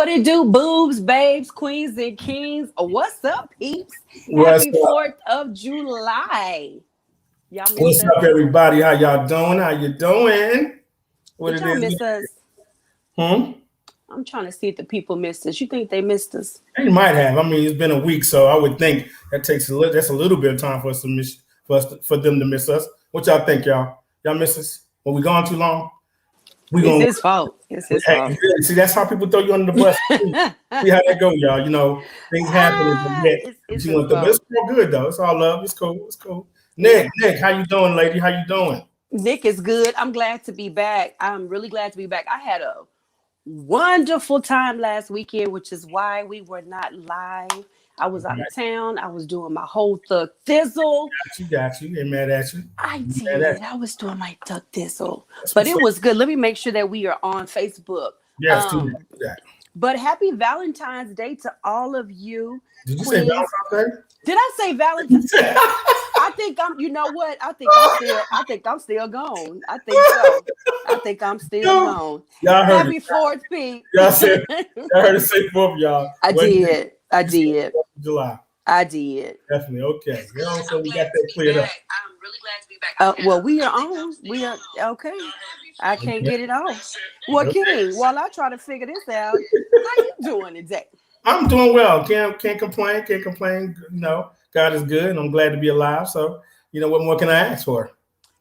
What it do, boobs, babes, queens, and kings? What's up, peeps? What's Happy up? 4th of July. Y'all missed What's us? up, everybody? How y'all doing? How you doing? What Did it y'all is? miss us? Hmm? I'm trying to see if the people missed us. You think they missed us? They might have. I mean, it's been a week, so I would think that takes that's a little bit of time for us to miss for them to miss us. What y'all think, y'all? Y'all miss us? Were we gone too long? We It's gonna his fault. It's his hey, fault. really, see that's how people throw you under the bus. See how that go, y'all. You know, things happen, but It's you his want the best. fault. It's all good though. It's all love. It's cool. It's cool. Yeah. Nick, how you doing, lady? How you doing? Nick is good. I'm glad to be back. I'm really glad to be back. I had a wonderful time last weekend, which is why we were not live. I was out of town. I was doing my whole thug thizzle. Got you. Ain't mad at you. I Ain't mad at did. you. I was doing my thug thizzle. That's But what's it up. was good. Let me make sure that we are on Facebook. Yes, do Um, that. Do that. but happy Valentine's Day to all of you, Did you say queens. Valentine's Did I say Valentine's? Day? I think I'm, you know what? I think I'm still gone. I think so. I think I'm still Yo, gone. y'all heard it. Happy 4th, Pete. Y'all said y'all heard it say fourth, y'all. I Wednesday, did. I did. 4th of July. I did. Definitely. Okay. You know, so we got that cleared up. I'm really glad to be back. Well, we are on. We are okay. I can't get it off. Well, King, while I try to figure this out, how you doing today? I'm doing well. Can't complain. Can't complain. You know, God is good, and I'm glad to be alive. So, you know, what more can I ask for?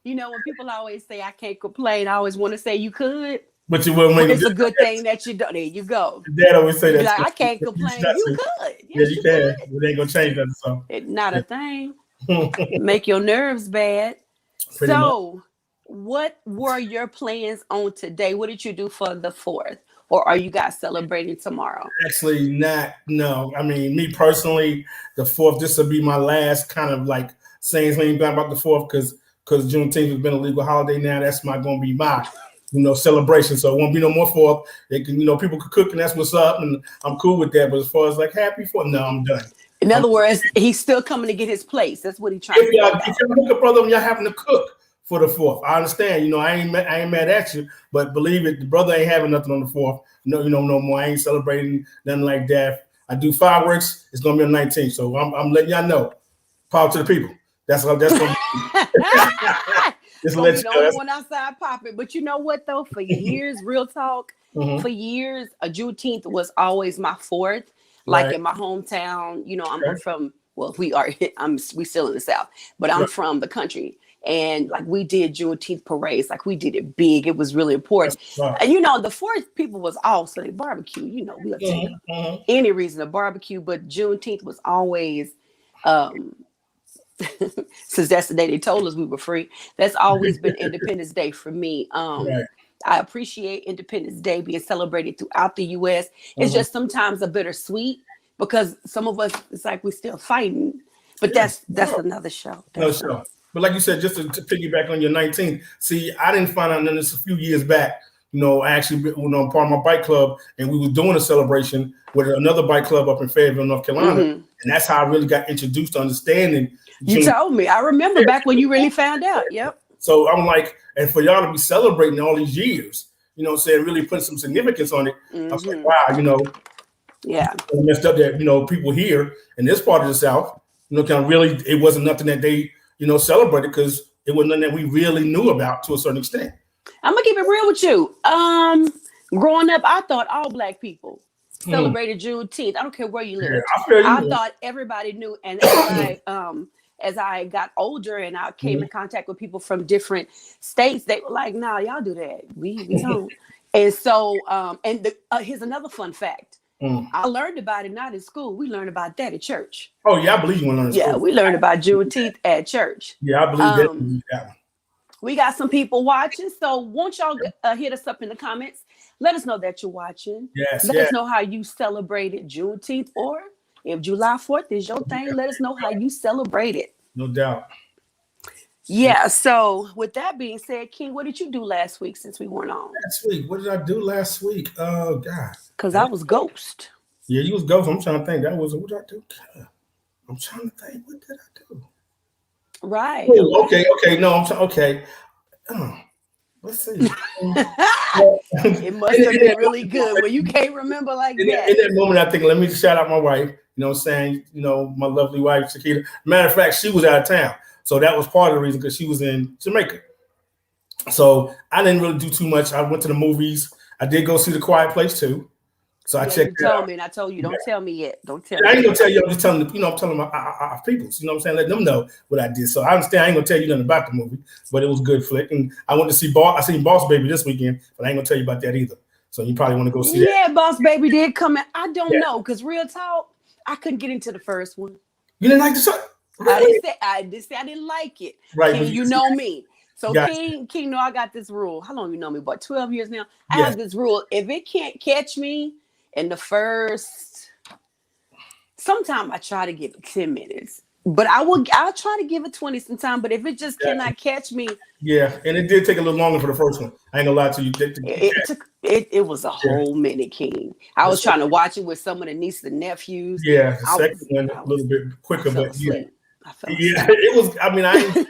You know, when people always say I can't complain, I always want to say you could. But you will But make it's a good thing that you don't. There you go. Dad always say You be that. like, I can't complain. You could. Yeah, Yes, you you can. could. It ain't gonna change nothing. So, Not a thing. yeah. Make your nerves bad. Pretty much. So, what were your plans on today? What did you do for the 4th? Or are you guys celebrating tomorrow? Actually, not. No, I mean, me personally, the fourth. This will be my last kind of like saying something about the fourth because Juneteenth has been a legal holiday now. That's going to be my celebration. So it won't be no more fourth. They can people could cook and that's what's up, and I'm cool with that. But as far as like happy fourth, no, I'm done. In other words, he's still coming to get his place. That's what he's trying to If say. y'all hook up, brother, when y'all having to cook for the fourth, I understand. I ain't mad at you, but believe it, the brother ain't having nothing on the fourth. No, no more. I ain't celebrating nothing like that. I do fireworks. It's gonna be on 19th, so I'm letting y'all know. Power to the people. That's gonna be. Just Gonna let be you the know. only one outside popping. But you know what though? For years, real talk, for years, a Juneteenth was always my 4th. Like Right. in my hometown, I'm from. Well, we still in the South, but I'm from the country. And like we did Juneteenth parades, like we did it big. It was really important. Right. And the 4th people was off, so they barbecue. We'll take any reason to barbecue, but Juneteenth was always since that's the day they told us we were free. That's always been Independence Day for me. Right. I appreciate Independence Day being celebrated throughout the U.S. It's just sometimes a bittersweet because some of us, it's like we're still fighting. But that's another show. No, sure. But like you said, just to piggyback on your 19th, see, I didn't find out this a few years back. I actually, I'm part of my bike club, and we were doing a celebration with another bike club up in Fayetteville, North Carolina, and that's how I really got introduced to understanding. You told me. I remember back when you really found out. Yep. So I'm like, and for y'all to be celebrating all these years, saying really put some significance on it. I was like, wow, yeah, messed up that people here in this part of the South, kind of really, it wasn't nothing that they celebrated because it wasn't nothing that we really knew about to a certain extent. I'm gonna keep it real with you. Growing up, I thought all Black people celebrated Juneteenth. I don't care where you live. Yeah, I thought everybody knew. And as I got older and I came in contact with people from different states, they were like, "Nah, y'all do that. We don't." And so, here's another fun fact. I learned about it not in school. We learned about that at church. Oh yeah, I believe you want to learn. Yeah, we learned about Juneteenth at church. Yeah, I believe that. We got some people watching, so won't y'all hit us up in the comments? Let us know that you're watching. Yes, let us know how you celebrated Juneteenth, or if July 4th is your thing, let us know how you celebrate it. No doubt. Yeah, so with that being said, King, what did you do last week since we weren't on? Last week, what did I do last week? Oh, God. Because I was ghost. Yeah, you was ghost. I'm trying to think. What did I do? I'm trying to think. What did I do? Right. Oh, okay. No, I'm trying. Okay. What let's see. It must have been really good when you can't remember like that. In that moment, I think, let me shout out my wife. You know what I'm saying? You know, my lovely wife, Shakita. Matter of fact, she was out of town. So that was part of the reason, because she was in Jamaica. So I didn't really do too much. I went to the movies. I did go see The Quiet Place too. So I checked it out. You told me, and I told you, don't tell me yet. Don't tell me. I ain't gonna tell you. I'm just telling the, I'm telling our peoples. You know what I'm saying? Let them know what I did. So I understand. I ain't gonna tell you nothing about the movie, but it was a good flick. And I went to see I seen Boss Baby this weekend, but I ain't gonna tell you about that either. So you probably want to go see that. Yeah, Boss Baby did come in. I don't know, because real talk, I couldn't get into the first one. You didn't like the show? Really? I didn't say I didn't like it. Right. King, you know me. So King, know I got this rule. How long you know me? About 12 years now. I have this rule. If it can't catch me in the first, sometimes I try to give it 10 minutes. But I'll try to give it 20 sometime. But if it just cannot catch me. Yeah, and it did take a little longer for the first one. I ain't gonna lie to you. It was a whole minute, King. I was trying to watch it with some of the nieces and nephews. Yeah, the second one a little bit quicker, but it was. I mean, I feel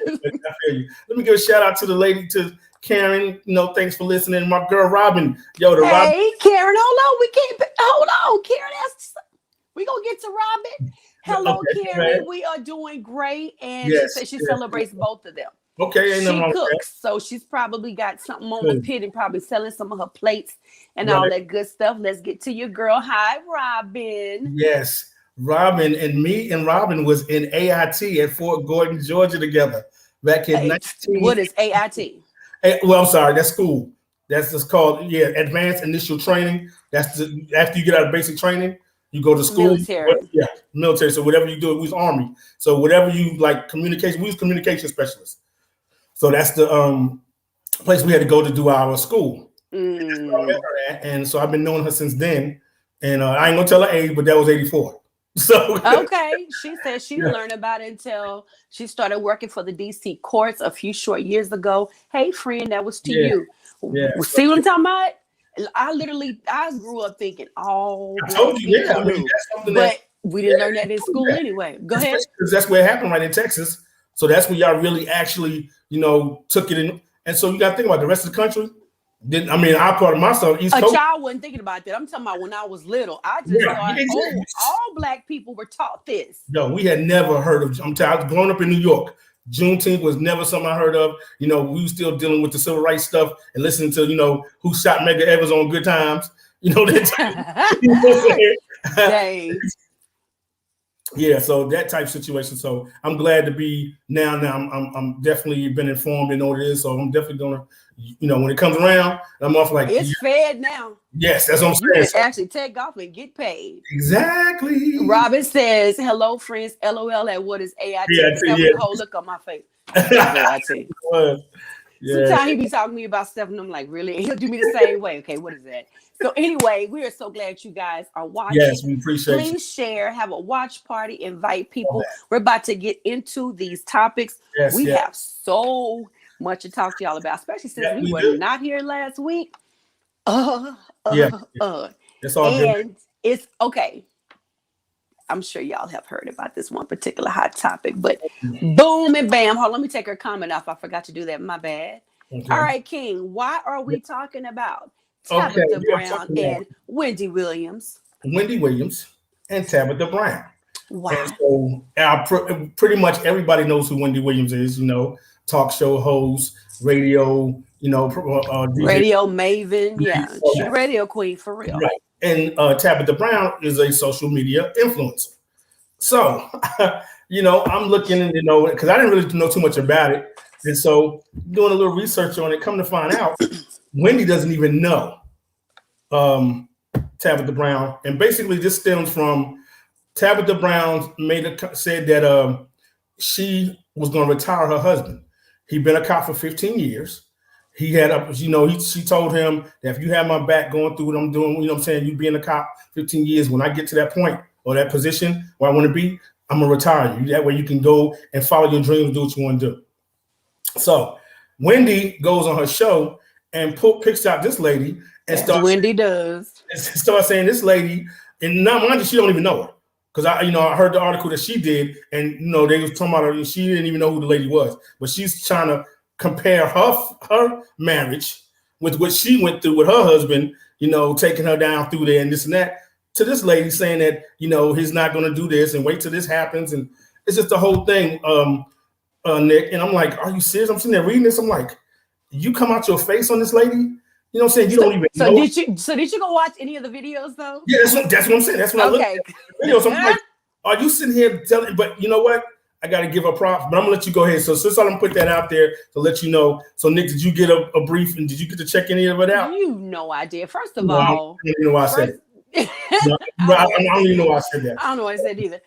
you. Let me give a shout out to the lady, to Karen. Thanks for listening. My girl Robin. Karen, hold on. We can't. Hold on, Karen. We gonna get to Robin. Hello, Karen. We are doing great, and she said she celebrates both of them. Okay, she cooks, so she's probably got something on the pit and probably selling some of her plates and all that good stuff. Let's get to your girl. Hi, Robin. Yes, Robin, and me and Robin was in AIT at Fort Gordon, Georgia together back in 19. What is AIT? Well, I'm sorry, that's school. That's just called Advanced Initial Training. That's after you get out of basic training, you go to school. Military. So whatever you do, we was Army. So whatever you like, communication. We was communication specialists. So that's the place we had to go to do our school. And so I've been knowing her since then. And I ain't gonna tell her age, but that was 84. So okay, she said she learned about it until she started working for the DC courts a few short years ago. Hey, friend, that was to you. Yeah. See what I'm talking about? I grew up thinking all black people knew, but we didn't learn that in school anyway. Go ahead. Because that's where it happened, right in Texas. So that's where y'all really actually, took it in. And so you got to think about the rest of the country. Our part of my son, East Coast. A child wasn't thinking about that. I'm talking about when I was little. I just thought, all black people were taught this. No, we had never heard of. I was growing up in New York. Juneteenth was never something I heard of. We were still dealing with the civil rights stuff and listening to, Who Shot Medgar Evers on Good Times. Yeah, so that type of situation. So I'm glad to be now. I'm definitely been informed and know what it is. So I'm definitely gonna, when it comes around, I'm off like it's fed now. Yes, that's what I'm saying. You can actually take off and get paid. Exactly. Robin says, "Hello, friends. LOL at what is AIT?" Yeah, whole look on my face. AIT. Sometimes he be talking to me about stuff, and I'm like, really? And he'll do me the same way. Okay, what is that? So anyway, we are so glad you guys are watching. Yes, we appreciate it. Please share, have a watch party, invite people. We're about to get into these topics. We have so much to talk to y'all about, especially since we were not here last week. It's all good. It's okay. I'm sure y'all have heard about this one particular hot topic, but boom and bam. Hold on, let me take her comment off. I forgot to do that. My bad. Okay. All right, King. Why are we talking about Tabitha Brown and Wendy Williams? Wendy Williams and Tabitha Brown. Wow. And so pretty much everybody knows who Wendy Williams is, talk show host, radio, DJ. Radio maven. Yeah. She's a radio queen for real. Right. And Tabitha Brown is a social media influencer. So, I'm looking, because I didn't really know too much about it. And so doing a little research on it, come to find out, Wendy doesn't even know Tabitha Brown. And basically this stems from Tabitha Brown said that she was going to retire her husband. He'd been a cop for 15 years. He had she told him that if you have my back going through what I'm doing, you being a cop 15 years, when I get to that point or that position where I want to be, I'm gonna retire you. That way you can go and follow your dreams, do what you want to do. So Wendy goes on her show and picks out this lady and starts. Wendy does. And starts saying this lady, and now mind you, she don't even know her. Because I heard the article that she did, and they was talking about her, and she didn't even know who the lady was. But she's trying to compare her marriage with what she went through with her husband, taking her down through there and this and that, to this lady saying that, he's not going to do this and wait till this happens. And it's just the whole thing, Nick. And I'm like, are you serious? I'm sitting there reading this. I'm like, you come out your face on this lady? You know what I'm saying? You don't even know. Did you go watch any of the videos though? Yeah, that's what I'm saying. That's what I look at the videos. I'm like, are you sitting here telling? But you know what? I got to give her props. But I'm gonna let you go ahead. So since I'm gonna put that out there to let you know. So Nick, did you get a brief and did you get to check any of it out? You know I did. First of all, I don't even know why I said it. I don't even know why I said that. I don't know what I said either.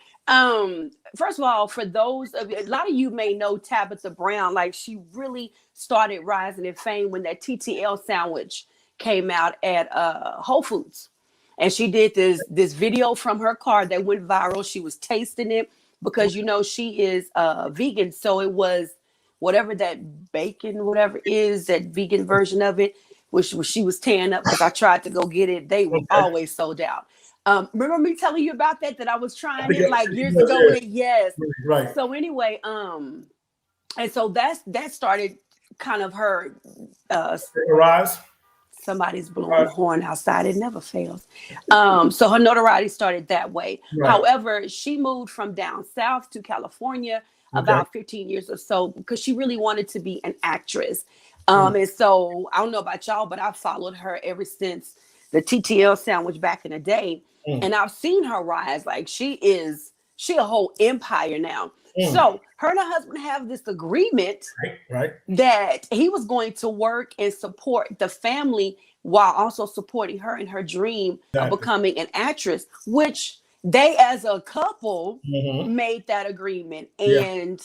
First of all, for those of you, a lot of you may know Tabitha Brown. Like, she really started rising in fame when that TTL sandwich came out at Whole Foods, and she did this video from her car that went viral. She was tasting it because she is vegan, so it was whatever that bacon, whatever is that vegan version of it, which she was tearing up because I tried to go get it. They were always sold out. Remember me telling you about that I was trying it like years ago? Yes. Right. So anyway, and so that started kind of her rise. Somebody's blowing the horn outside. It never fails. So her notoriety started that way. Right. However, she moved from down south to California about 15 years or so because she really wanted to be an actress. And so I don't know about y'all, but I've followed her ever since the TTL sandwich back in the day. And I've seen her rise. Like, she a whole empire now. So her and her husband have this agreement that he was going to work and support the family while also supporting her in her dream of becoming an actress, which they as a couple made that agreement. And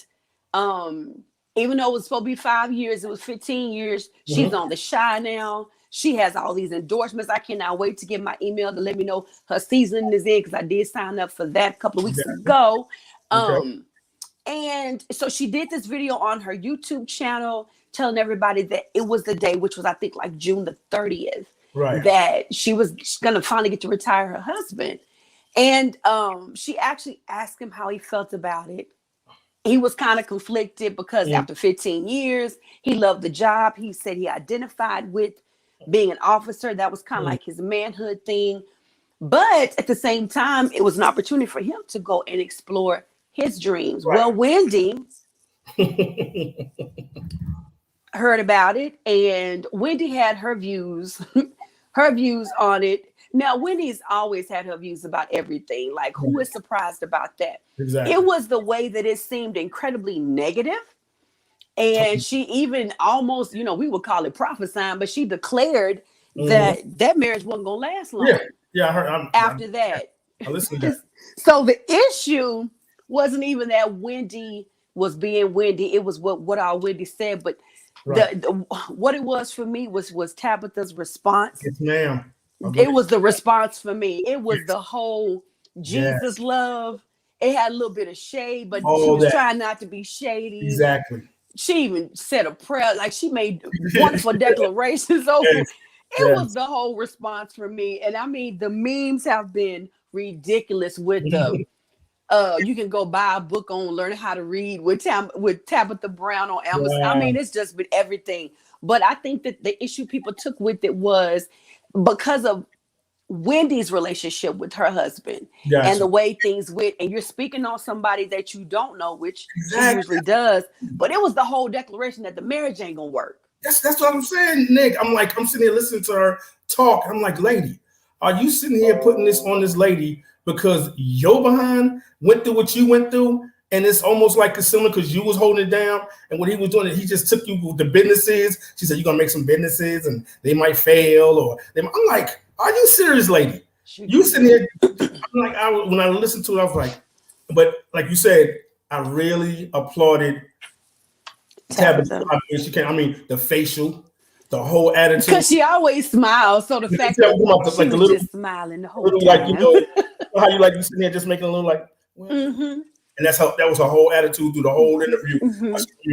even though it was supposed to be 5 years, it was 15 years. She's on the Sha now. She has all these endorsements. I cannot wait to get my email to let me know her season is in, because I did sign up for that a couple of weeks ago. And so she did this video on her YouTube channel telling everybody that it was the day, which was, I think, like June the 30th, that she was going to finally get to retire her husband. And she actually asked him how he felt about it. He was kind of conflicted because after 15 years, he loved the job. He said he identified with being an officer. That was kind of like his manhood thing. But at the same time, it was an opportunity for him to go and explore his dreams. Well, Wendy heard about it, and Wendy had her views on it. Now, Wendy's always had her views about everything. Like, who is surprised about that? Exactly. It was the way that it seemed incredibly negative. And she even almost, we would call it prophesying, but she declared that marriage wasn't going to last long. Yeah, I heard. After that. I listened to that. So the issue wasn't even that Wendy was being Wendy. It was what our Wendy said. But what it was for me was Tabitha's response. Yes, ma'am. It was the response for me. It was the whole Jesus love. It had a little bit of shade, but she was trying not to be shady. Exactly. She even said a prayer. Like, she made wonderful declarations over. It was the whole response for me. And I mean, the memes have been ridiculous with the you can go buy a book on learning how to read with Tabitha Brown on Amazon. I mean, it's just been everything. But I think that the issue people took with it was because of Wendy's relationship with her husband and the way things went. And you're speaking on somebody that you don't know, which she usually does. But it was the whole declaration that the marriage ain't gonna work. That's what I'm saying, Nick. I'm sitting here listening to her talk. I'm like, lady, are you sitting here putting this on this lady because your behind went through what you went through? And it's almost like it's similar because you was holding it down, and what he was doing, he just took you to businesses. She said, you're gonna make some businesses and they might fail, I'm like, are you serious, lady? You sitting here. I'm like, when I listened to it, I was like, but like you said, I really applauded Tabitha. I mean, the facial, the whole attitude. Because she always smiles. So the fact that she was little, just smiling the whole time. Like, how you like you sitting there just making a little like, and that was her whole attitude through the whole interview.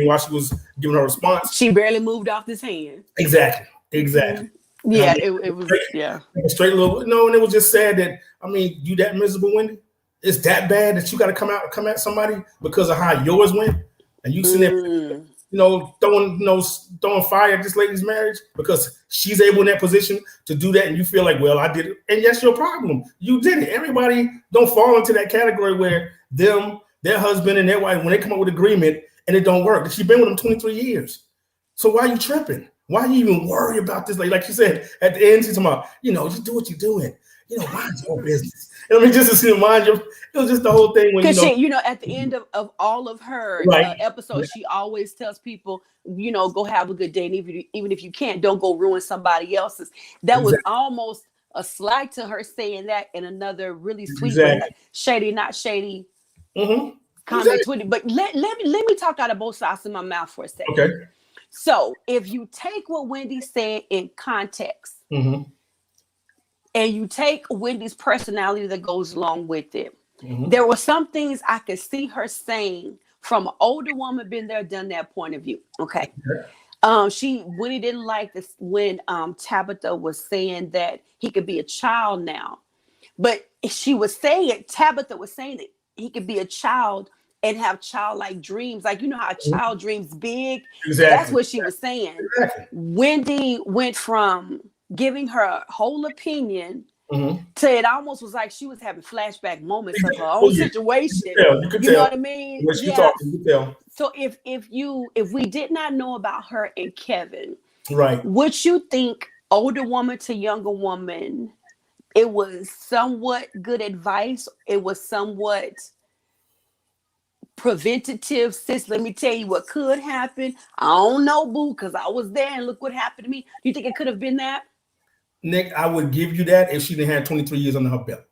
While she was giving her response. She barely moved off his hand. Exactly. Yeah, it was straight little. No, and it was just sad that, I mean, you that miserable, Wendy? It's that bad that you got to come at somebody because of how yours went, and you sitting there. throwing fire at this lady's marriage because she's able in that position to do that, and you feel like, well, I did it, and that's your problem. You did it. Everybody don't fall into that category where their husband and their wife, when they come up with agreement and it don't work. She's been with them 23 years. So why are you tripping? Why are you even worried about this? Like you said, at the end, she's talking about, just do what you're doing. Mind your business. I mean, just to see mind your, it was just the whole thing. Because at the end of all of her episodes, she always tells people, go have a good day. And even if you can't, don't go ruin somebody else's. That was almost a slight to her saying that in another really sweet way. Shady, not shady. Comment with it. But let me talk out of both sides of my mouth for a second. Okay. So if you take what Wendy said in context, and you take Wendy's personality that goes along with it, there were some things I could see her saying from an older woman, been there, done that point of view. Okay. Wendy didn't like this when Tabitha was saying that he could be a child now, but Tabitha was saying that he could be a child and have childlike dreams. Like, how a child dreams big. Exactly. That's what she was saying. Exactly. Wendy went from giving her whole opinion to it almost was like she was having flashback moments of her own situation. You could tell. Know what I mean? When she talked, you could tell. So if we did not know about her and Kevin, right, would you think older woman to younger woman, it was somewhat good advice? It was somewhat preventative. Sis, let me tell you what could happen. I don't know, boo, because I was there and look what happened to me. Do you think it could have been that? Nick, I would give you that if she didn't have 23 years under her belt.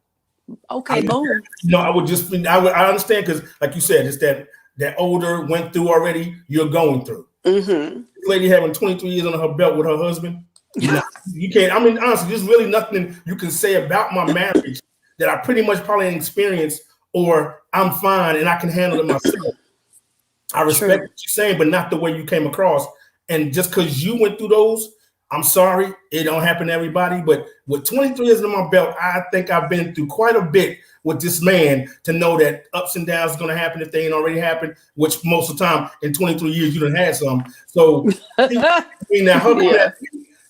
Okay, boom. I understand because, like you said, it's that older, went through already, you're going through. This lady having 23 years under her belt with her husband, you can't. I mean, honestly, there's really nothing you can say about my marriage that I pretty much probably didn't experience, or I'm fine and I can handle it myself. I respect what you're saying, but not the way you came across. And just because you went through those, I'm sorry, it don't happen to everybody. But with 23 years under my belt, I think I've been through quite a bit with this man to know that ups and downs are going to happen if they ain't already happened, which most of the time in 23 years, you done had some. So that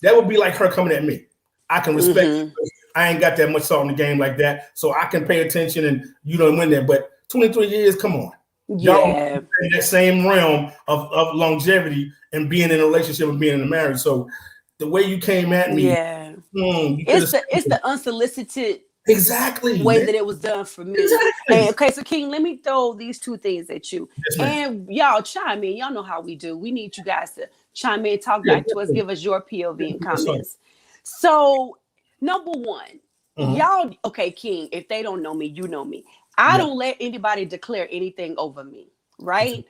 would be like her coming at me. I can respect it. I ain't got that much salt in the game like that. So I can pay attention and you don't win there. But 23 years, come on. Y'all in that same realm of longevity and being in a relationship and being in a marriage. So the way you came at me, it's the unsolicited way that it was done for me. And, okay, so King, let me throw these two things at you. Yes, and y'all chime in. Y'all know how we do. We need you guys to chime in, talk back to us, give us your POV and comments. So, number one, y'all, okay, King, if they don't know me, you know me. I don't let anybody declare anything over me. Right?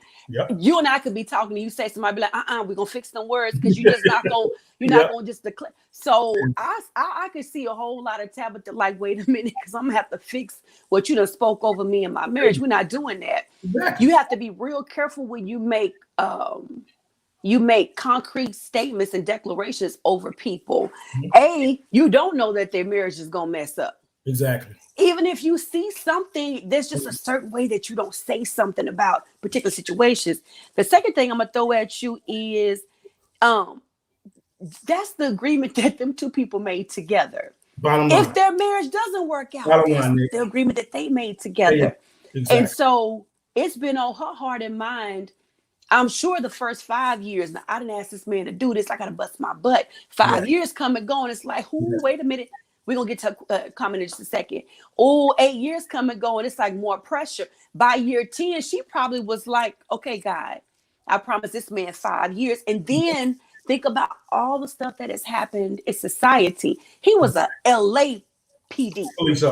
You and I could be talking, and you say somebody be like, we're gonna fix some words because you're just not gonna, not gonna just declare. So I could see a whole lot of Tabitha like, wait a minute, because I'm gonna have to fix what you done spoke over me in my marriage. We're not doing that. You have to be real careful when you make concrete statements and declarations over people. You don't know that their marriage is gonna mess up. Exactly. Even if you see something, there's just a certain way that you don't say something about particular situations. The second thing I'm gonna throw at you is, that's the agreement that them two people made together. If their marriage doesn't work out, that's the agreement that they made together. Exactly. And so it's been on her heart and mind. I'm sure the first 5 years, now I didn't ask this man to do this. I gotta bust my butt. 5 years come and go, and it's like, wait a minute. We're going to get to comment in just a second. 8 years come and go, and it's like more pressure. By year 10, she probably was like, okay, God, I promised this man 5 years. And then think about all the stuff that has happened in society. He was a LAPD.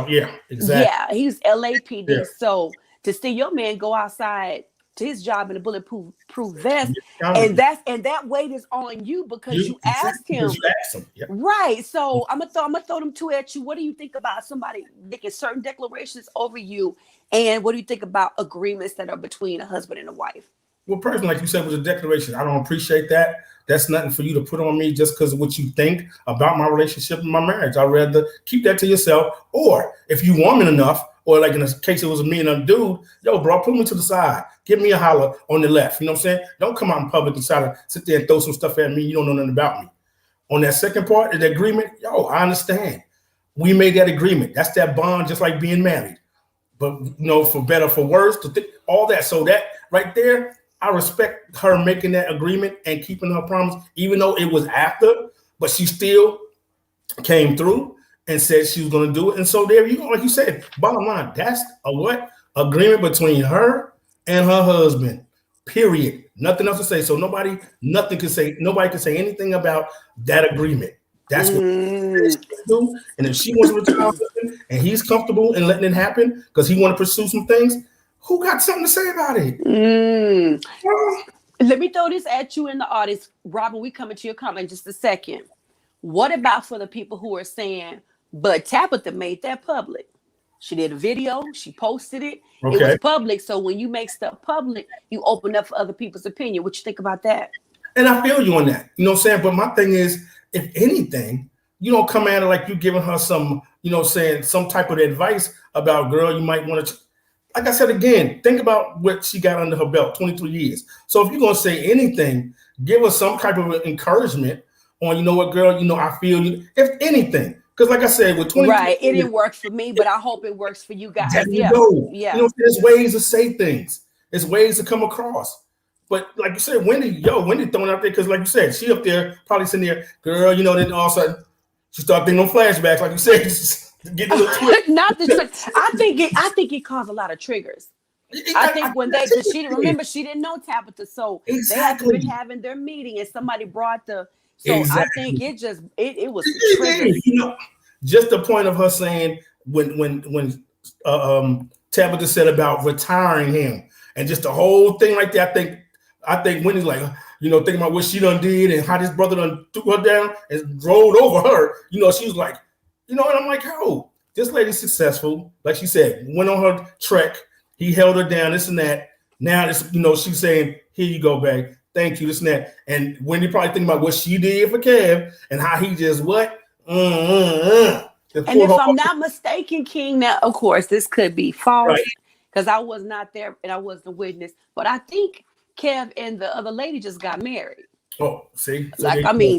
Yeah, exactly. Yeah, he's LAPD. Yeah. So to see your man go outside to his job in a bulletproof vest, and that weight is on you because you asked him. Right. So I'm gonna throw them two at you. What do you think about somebody making certain declarations over you, and what do you think about agreements that are between a husband and a wife? Well, personally, like you said, was a declaration. I don't appreciate that. That's nothing for you to put on me just because of what you think about my relationship and my marriage. I'd rather keep that to yourself. Or if you woman enough, or like in a case it was me and a dude, yo, bro, put me to the side. Give me a holler on the left. You know what I'm saying? Don't come out in public and try to sit there and throw some stuff at me. You don't know nothing about me. On that second part of the agreement, yo, I understand. We made that agreement. That's that bond, just like being married. But for better, for worse, all that. So that right there, I respect her making that agreement and keeping her promise, even though it was after, but she still came through and said she was going to do it. And so there you go, like you said, bottom line, that's a what? Agreement between her and her husband, period. Nothing else to say. So nobody can say anything about that agreement. That's what she do. And if she wants to retire and he's comfortable in letting it happen because he want to pursue some things, who got something to say about it? Let me throw this at you in the audience. Robin, we coming to your comment in just a second. What about for the people who are saying, but Tabitha made that public? She did a video, she posted it. Okay. It was public. So when you make stuff public, you open up for other people's opinion. What you think about that? And I feel you on that. You know what I'm saying? But my thing is, if anything, you don't come at her like you giving her some, saying some type of advice about, girl, you might want to, like I said again, think about what she got under her belt, 23 years. So if you're going to say anything, give her some type of encouragement on, you know what, girl, I feel you, if anything. Because like I said, with 23 right, it didn't work for me, but I hope it works for you guys. Yeah. There's ways to say things. There's ways to come across. But like you said, Wendy throwing out there because, like you said, she up there probably sitting there, girl, then all of a sudden she started thinking on flashbacks, like you said, getting a little Not the I think it caused a lot of triggers. I think when she didn't know Tabitha, so they had to been having their meeting and somebody brought the. So I think it was triggers. Just the point of her saying when Tabitha said about retiring him and just the whole thing like that, I think Wendy's like, thinking about what she done did and how this brother done threw her down and rolled over her. She was like, and I'm like, oh, this lady's successful. Like she said, went on her trek. He held her down, this and that. Now, she's saying, here you go, babe. Thank you, this and that. And Wendy probably thinking about what she did for Kev and how he just what? And if I'm not mistaken, King, now, of course, this could be false because I was not there and I wasn't a witness. But I think Kev and the other lady just got married. Oh, see? So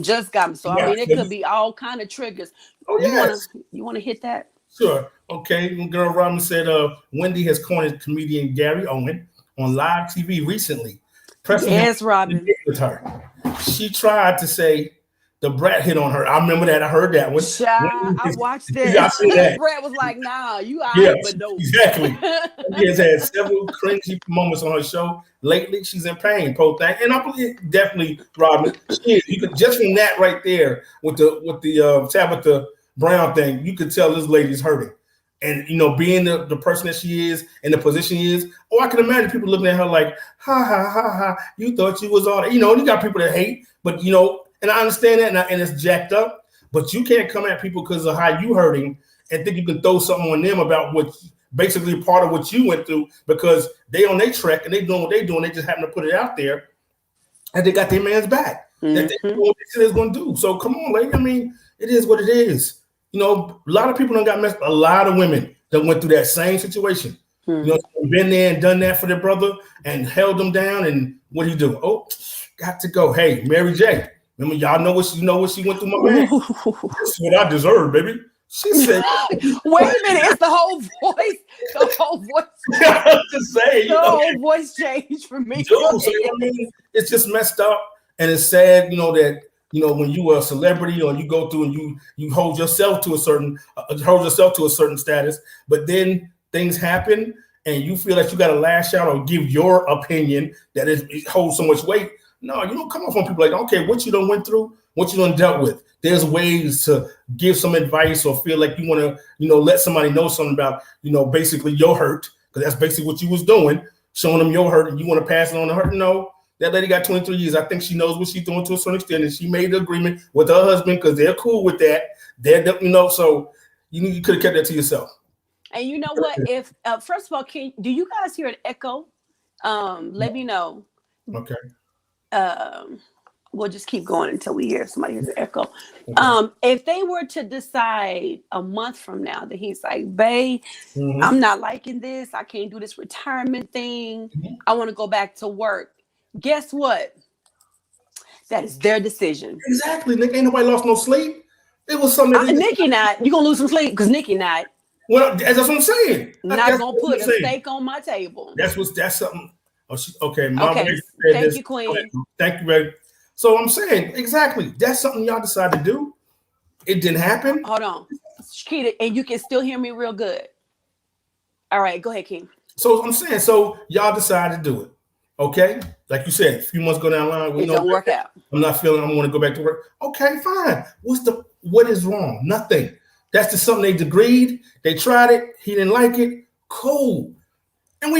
just got. So, it could be all kind of triggers. Oh, yes. You want to hit that? Sure. Okay. Girl Robin said Wendy has cornered comedian Gary Owen on live TV recently. Yes, Robin. With her. She tried to say the brat hit on her. I remember that. I heard that one. I watched it. The brat was like, nah, you all right, but no. Exactly. She has had several cringy moments on her show. Lately, she's in pain, poor thing. And I believe definitely, Robin, she is. You could just from that right there with the Tabitha Brown thing, you could tell this lady's hurting. And being the person that she is and the position she is, I can imagine people looking at her like, ha ha ha ha, you thought you was all that. You got people that hate, but and I understand that, and it's jacked up. But you can't come at people because of how you hurting and think you can throw something on them about what basically part of what you went through because they on their trek and they doing what they doing. They just happen to put it out there, and they got their man's back. That they know what they said it's going to do. So come on, lady. It is what it is. A lot of people done got messed. A lot of women that went through that same situation. Been there and done that for their brother and held them down. And what do you do? Oh, got to go. Hey, Mary J. Remember, y'all know what she went through, my man. That's what I deserve, baby. She said, "Wait a minute, it's the whole voice. The whole voice. I'm just saying, the whole voice changed for me. Dude, so, it's just messed up, and it's sad, that." When you are a celebrity or you go through and you hold yourself to a certain status, but then things happen and you feel that you got to lash out or give your opinion that it holds so much weight. No, you don't come off on people like, okay, what you done went through, what you done dealt with. There's ways to give some advice or feel like you want to, let somebody know something about, basically your hurt, because that's basically what you was doing, showing them your hurt and you want to pass it on to her. No. That lady got 23 years. I think she knows what she's doing to a certain extent, and she made the agreement with her husband because they're cool with that. So you could have kept that to yourself. And you know what? If first of all, do you guys hear an echo? Let me know. Okay. we'll just keep going until we hear somebody hears an echo. Okay. If they were to decide a month from now that he's like, babe, Mhm. I'm not liking this. I can't do this retirement thing. I want to go back to work. Guess what? That is their decision. Exactly, nigga. Ain't nobody lost no sleep. It was something that Nikki not. You're going to lose some sleep because Nikki not. well, that's what I'm saying. Not going to What put I'm a saying. steak on my table. That's something. Oh, okay. Okay. Said Thank this. you, Queen. Thank you, baby. So I'm saying exactly. That's something y'all decided to do. It didn't happen. Hold on. Shakita, and you can still hear me real good. All right, go ahead, King. So I'm saying, so y'all decided to do it. Okay, like you said, a few months go down the line, It don't work out. I'm not feeling. I'm going to go back to work. Okay, fine. What is wrong? Nothing. That's just something they agreed. They tried it. He didn't like it. Cool. And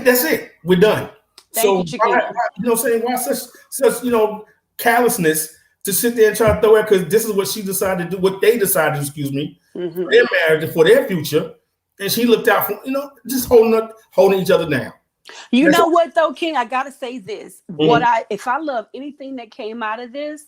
that's it. We're done. Thank you, Chiquita. Why, you know what I'm saying? Why such callousness to sit there and try to throw it, because this is what she decided to do, what they decided, excuse me, for their marriage, for their future. And she looked out for, just holding each other down. You know what though, King? I gotta say this. If I love anything that came out of this,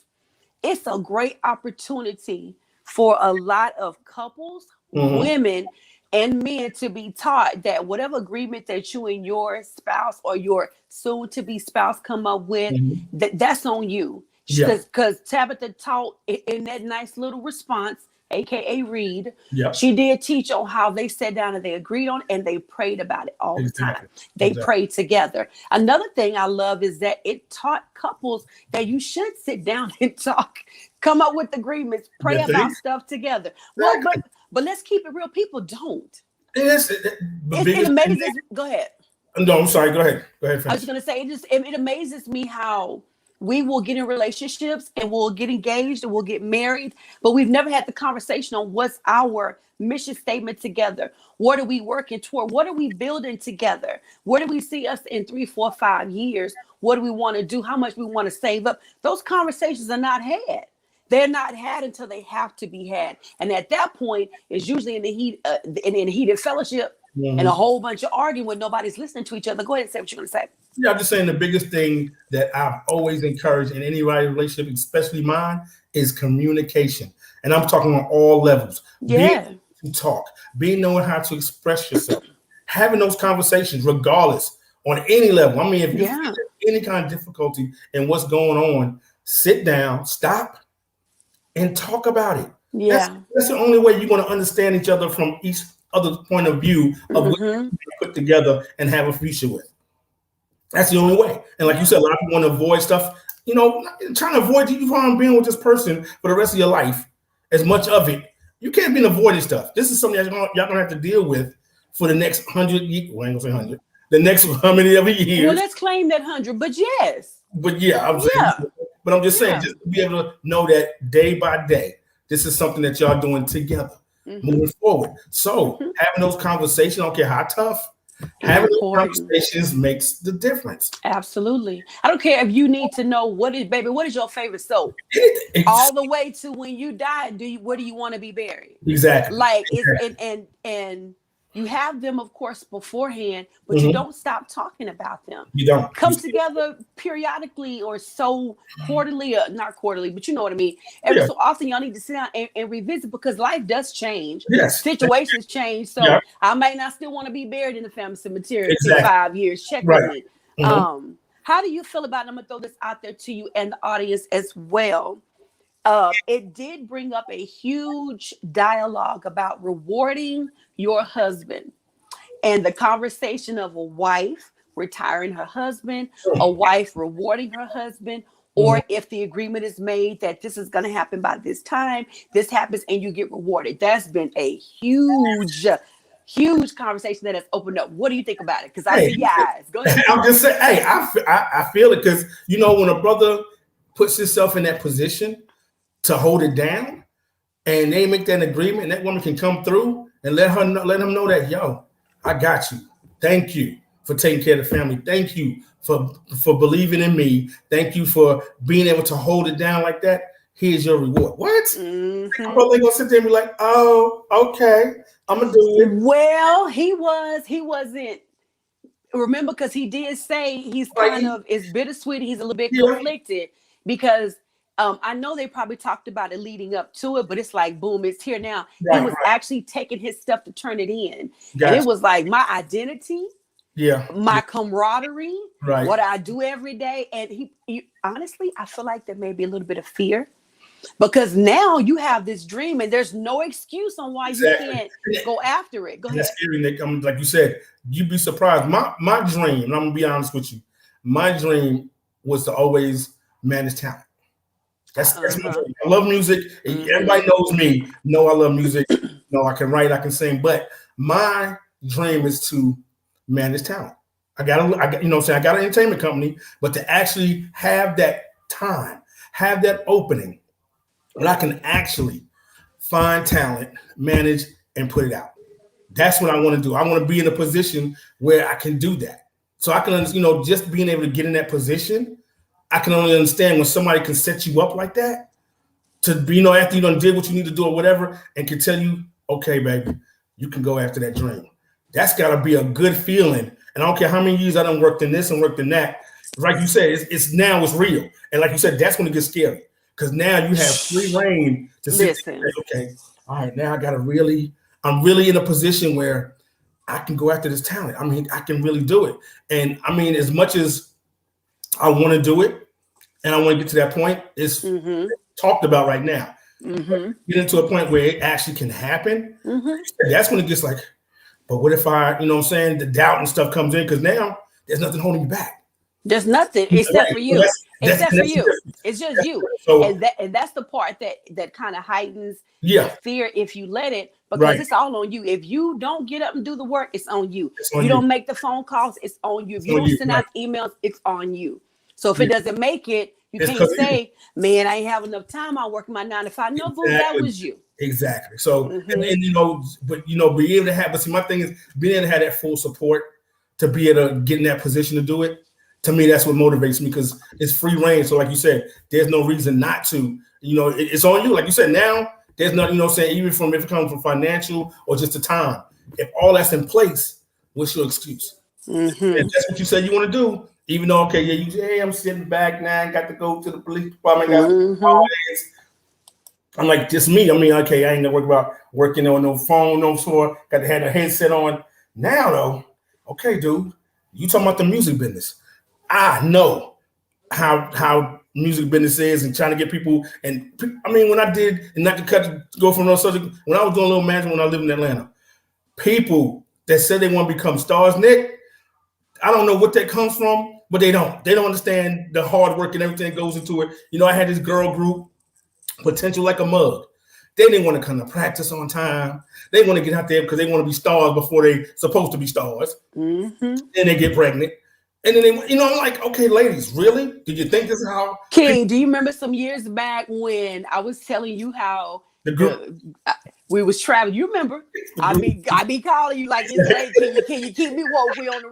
it's a great opportunity for a lot of couples, women, and men to be taught that whatever agreement that you and your spouse or your soon-to-be spouse come up with, that's on you. Because Tabitha taught in that nice little response, aka Reed, she did teach on how they sat down and they agreed on it and they prayed about it all the time. They prayed together. Another thing I love is that it taught couples that you should sit down and talk, come up with agreements, pray about stuff together. Well, but let's keep it real. People don't. It amazes. Go ahead. No, I'm sorry. Go ahead. Finish. I was going to say it amazes me how we will get in relationships and we'll get engaged and we'll get married, but we've never had the conversation on what's our mission statement together. What are we working toward? What are we building together? Where do we see us in 3, 4, 5 years? What do we want to do? How much we want to save up? Those conversations are not had. They're not had until they have to be had. And at that point, it's usually in the heated fellowship and a whole bunch of arguing when nobody's listening to each other. Go ahead and say what you're going to say. Yeah, I'm just saying the biggest thing that I've always encouraged in any relationship, especially mine, is communication. And I'm talking on all levels. Yeah. Being to talk, knowing how to express yourself, having those conversations regardless on any level. I mean, if you feel any kind of difficulty in what's going on, sit down, stop, and talk about it. Yeah. That's the only way you're going to understand each other from each other's point of view of what you put together and have a future with. That's the only way. And like you said, a lot of people want to avoid stuff. Trying to avoid you from being with this person for the rest of your life, as much of it. You can't be avoiding stuff. This is something y'all gonna have to deal with for the next 100 years. Well, I ain't gonna say 100. The next how many other years? Well, let's claim that 100. But yes. But yeah, I'm just saying, just to be able to know that day by day, this is something that y'all doing together, moving forward. So having those conversations, I don't care how tough. Having those conversations makes the difference. Absolutely. I don't care if you need to know what is your favorite soap? All the way to when you die, where do you want to be buried? Exactly. And you have them, of course, beforehand, but you don't stop talking about them. You don't come together periodically or so quarterly, or not quarterly, but you know what I mean. Every so often, y'all need to sit down and revisit, because life does change. Yes. Situations change. So I might not still want to be buried in the family cemetery in 5 years. Check with me. How do you feel about it? I'm gonna throw this out there to you and the audience as well. It did bring up a huge dialogue about rewarding your husband and the conversation of a wife retiring her husband, a wife rewarding her husband, or if the agreement is made that this is going to happen by this time, this happens and you get rewarded. That's been a huge conversation that has opened up. What do you think about it? Because I see your eyes. Go ahead. I'm just saying, I feel it, because when a brother puts himself in that position to hold it down, and they make that agreement, and that woman can come through and let him know that, yo, I got you. Thank you for taking care of the family. Thank you for believing in me. Thank you for being able to hold it down like that. Here's your reward. What? My brother gonna sit there and be like, oh, okay, I'm gonna do it. Well, he wasn't. Remember, because he did say he's kind of, it's bittersweet. He's a little bit conflicted. because I know they probably talked about it leading up to it, but it's like, boom, it's here now. Right, He was actually taking his stuff to turn it in. Gotcha. And it was like my identity, yeah, my camaraderie, right. what I do every day. And he honestly, I feel like there may be a little bit of fear, because now you have this dream and there's no excuse on why you can't go after it. Go ahead. That's scary, Nick. Like you said, you'd be surprised. My dream, and I'm gonna be honest with you, my dream was to always manage talent. That's my dream. I love music. Everybody knows me. Know I love music. I can write, I can sing, but my dream is to manage talent. I got you know what I'm saying? I got an entertainment company, but to actually have that time, have that opening, and I can actually find talent, manage, and put it out. That's what I want to do. I want to be in a position where I can do that. So I can, just being able to get in that position, I can only understand when somebody can set you up like that to be, after you done did what you need to do or whatever, and can tell you, okay, baby, you can go after that dream. That's got to be a good feeling. And I don't care how many years I done worked in this and worked in that. Like you said, it's now it's real. And like you said, that's when it gets scary, because now you have free reign to sit there and say, okay, all right, now I'm really in a position where I can go after this talent. I mean, I can really do it. And I mean, as much as I want to do it and I want to get to that point, it's talked about right now. Get into a point where it actually can happen. That's when it gets like, but what if the doubt and stuff comes in, because now there's nothing holding you back. There's nothing except for you. Except for you. It's just you. So, and that's the part that kind of heightens fear if you let it, because it's all on you. If you don't get up and do the work, it's on you. You don't make the phone calls, it's on you. If you don't send out emails, it's on you. So if it doesn't make it, you can't say, man, I ain't have enough time. I work my 9 to 5. No, boo, that was you. Exactly. So, and be able to have, but see, my thing is being able to have that full support to be able to get in that position to do it. To me, that's what motivates me, because it's free reign. So like you said, there's no reason not to, it's on you. Like you said, now there's nothing, even if it comes from financial or just the time, if all that's in place, what's your excuse? If that's what you said you want to do, even though, okay, I'm sitting back now, I got to go to the police department. I'm like, just me. I mean, okay, I ain't gonna worry about working on no phone, no store, got to have a headset on. Now though, okay, dude, you talking about the music business. I know how music business is, and trying to get people. And I mean, when I did, and not to go from no subject, when I was doing a little management when I lived in Atlanta, people that said they want to become stars, Nick, I don't know what that comes from, but they don't understand the hard work and everything that goes into it. I had this girl group, Potential Like a Mug. They didn't want to come to practice on time. They want to get out there because they want to be stars before they supposed to be stars. Then they get pregnant. And then I'm like, okay, ladies, really? Do you think this is how? King, do you remember some years back when I was telling you how the group we was traveling? You remember? I be calling you like, hey, can you keep me woke? We on the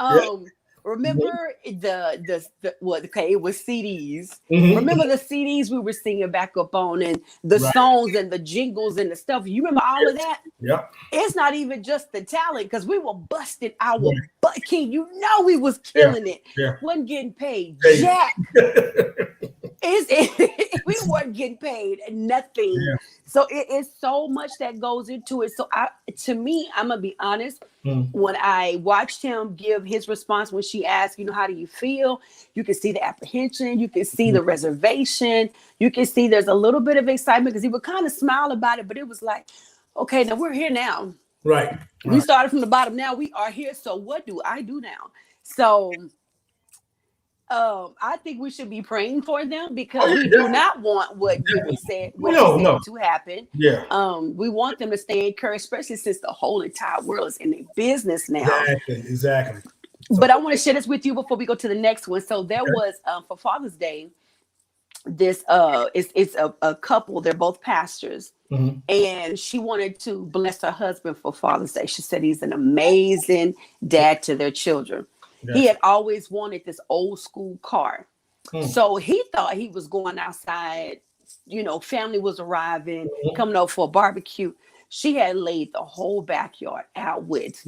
road. Remember the it was CDs. Remember the CDs we were singing back up on, and the songs and the jingles and the stuff. You remember all of that? Yeah. It's not even just the talent, because we were busting our butt. King, we was killing it. Yeah. Wasn't getting paid jack. We weren't getting paid nothing. Yeah. So it is so much that goes into it. So to me, I'm gonna be honest. When I watched him give his response when she asked, how do you feel? You can see the apprehension. You can see the reservation. You can see there's a little bit of excitement, because he would kind of smile about it, but it was like, okay, now we're here now. Right. We started from the bottom. Now we are here. So what do I do now? So I think we should be praying for them, because we do not want what you said to happen. Yeah. We want them to stay encouraged, especially since the whole entire world is in their business now. Exactly. But I want to share this with you before we go to the next one. So there was for Father's Day, this it's a couple. They're both pastors, and she wanted to bless her husband for Father's Day. She said he's an amazing dad to their children. Yeah. He had always wanted this old school car. So he thought he was going outside, family was arriving, coming over for a barbecue. She had laid the whole backyard out with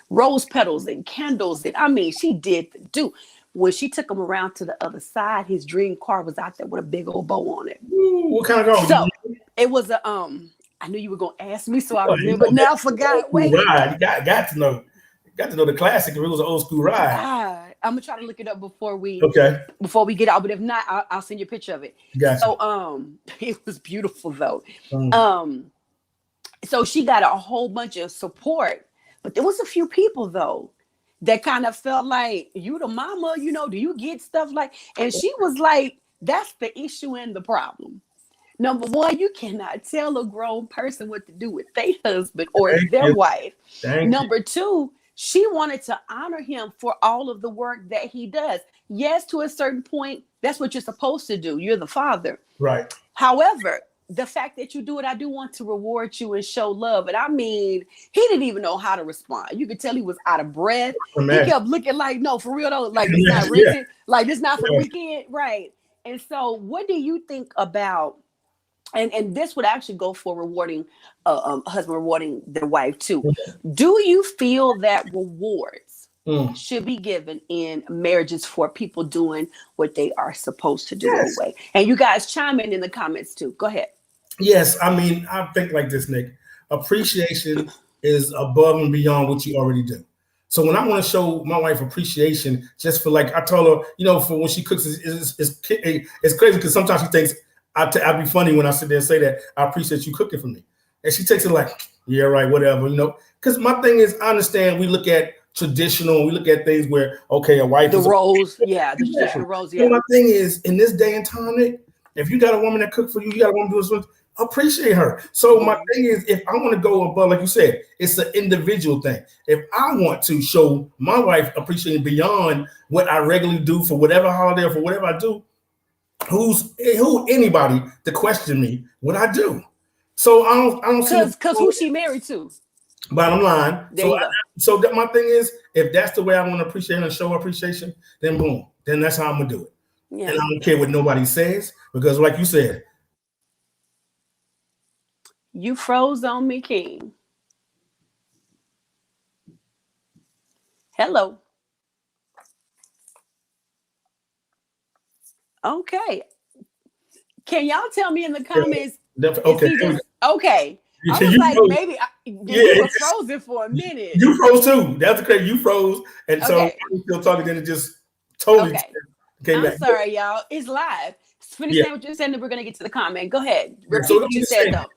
rose petals and candles. And I mean, she did the do. when she took him around to the other side, his dream car was out there with a big old bow on it. Ooh, what kind of car? So it was a I knew you were gonna ask me, so I remember. You know, Now I forgot. Wait, ride. You got to know. Got to know the classic. It was an old school ride. I'm gonna try to look it up before we get out. But if not, I'll send you a picture of it. Gotcha. So it was beautiful though. So she got a whole bunch of support, but there was a few people though that kind of felt like, you the mama, you know, do you get stuff like? And she was like, that's the issue and the problem. Number one, you cannot tell a grown person what to do with their husband or their wife. Number two, she wanted to honor him for all of the work that he does. Yes, to a certain point, that's what you're supposed to do. You're the father. Right. However, the fact that you do it, I do want to reward you and show love. And I mean, he didn't even know how to respond. You could tell he was out of breath. He kept looking like, no, for real though, like it's not written, like this not for the weekend, right? And so, what do you think about? And this would actually go for rewarding a husband rewarding their wife too. Do you feel that rewards should be given in marriages for people doing what they are supposed to do anyway? And you guys chime in the comments too. Go ahead. Yes, I mean, I think like this, Nick. Appreciation is above and beyond what you already do. So when I want to show my wife appreciation, just for like I told her, you know, for when she cooks, it's crazy because sometimes she thinks I'd be funny when I sit there and say that I appreciate you cooking for me, and she takes it like, yeah, right, whatever, you know. Because my thing is, I understand we look at traditional, we look at things where a wife the roles, the traditional roles. Yeah. So my thing is, in this day and time, Nick, if you got a woman that cook for you, you got a woman doing something, appreciate her. So my thing is, if I want to go above, like you said, it's an individual thing. If I want to show my wife appreciation beyond what I regularly do for whatever holiday or for whatever I do, who anybody to question me what I do? So I don't see because who she married to. Bottom line. So that my thing is, if that's the way I want to appreciate her and show appreciation, then boom, then that's how I'm gonna do it. Yeah. And I don't care what nobody says, because like you said, you froze on me, King. Hello. Okay. Can y'all tell me in the comments? Okay. Okay. I was like, froze. Maybe you were frozen for a minute. You froze too. That's crazy. You froze. And so I'm still talking, then it just totally came back. I'm sorry, y'all. It's live. Finish saying what you're saying, and we're going to get to the comment. Go ahead. Repeat what you said, though.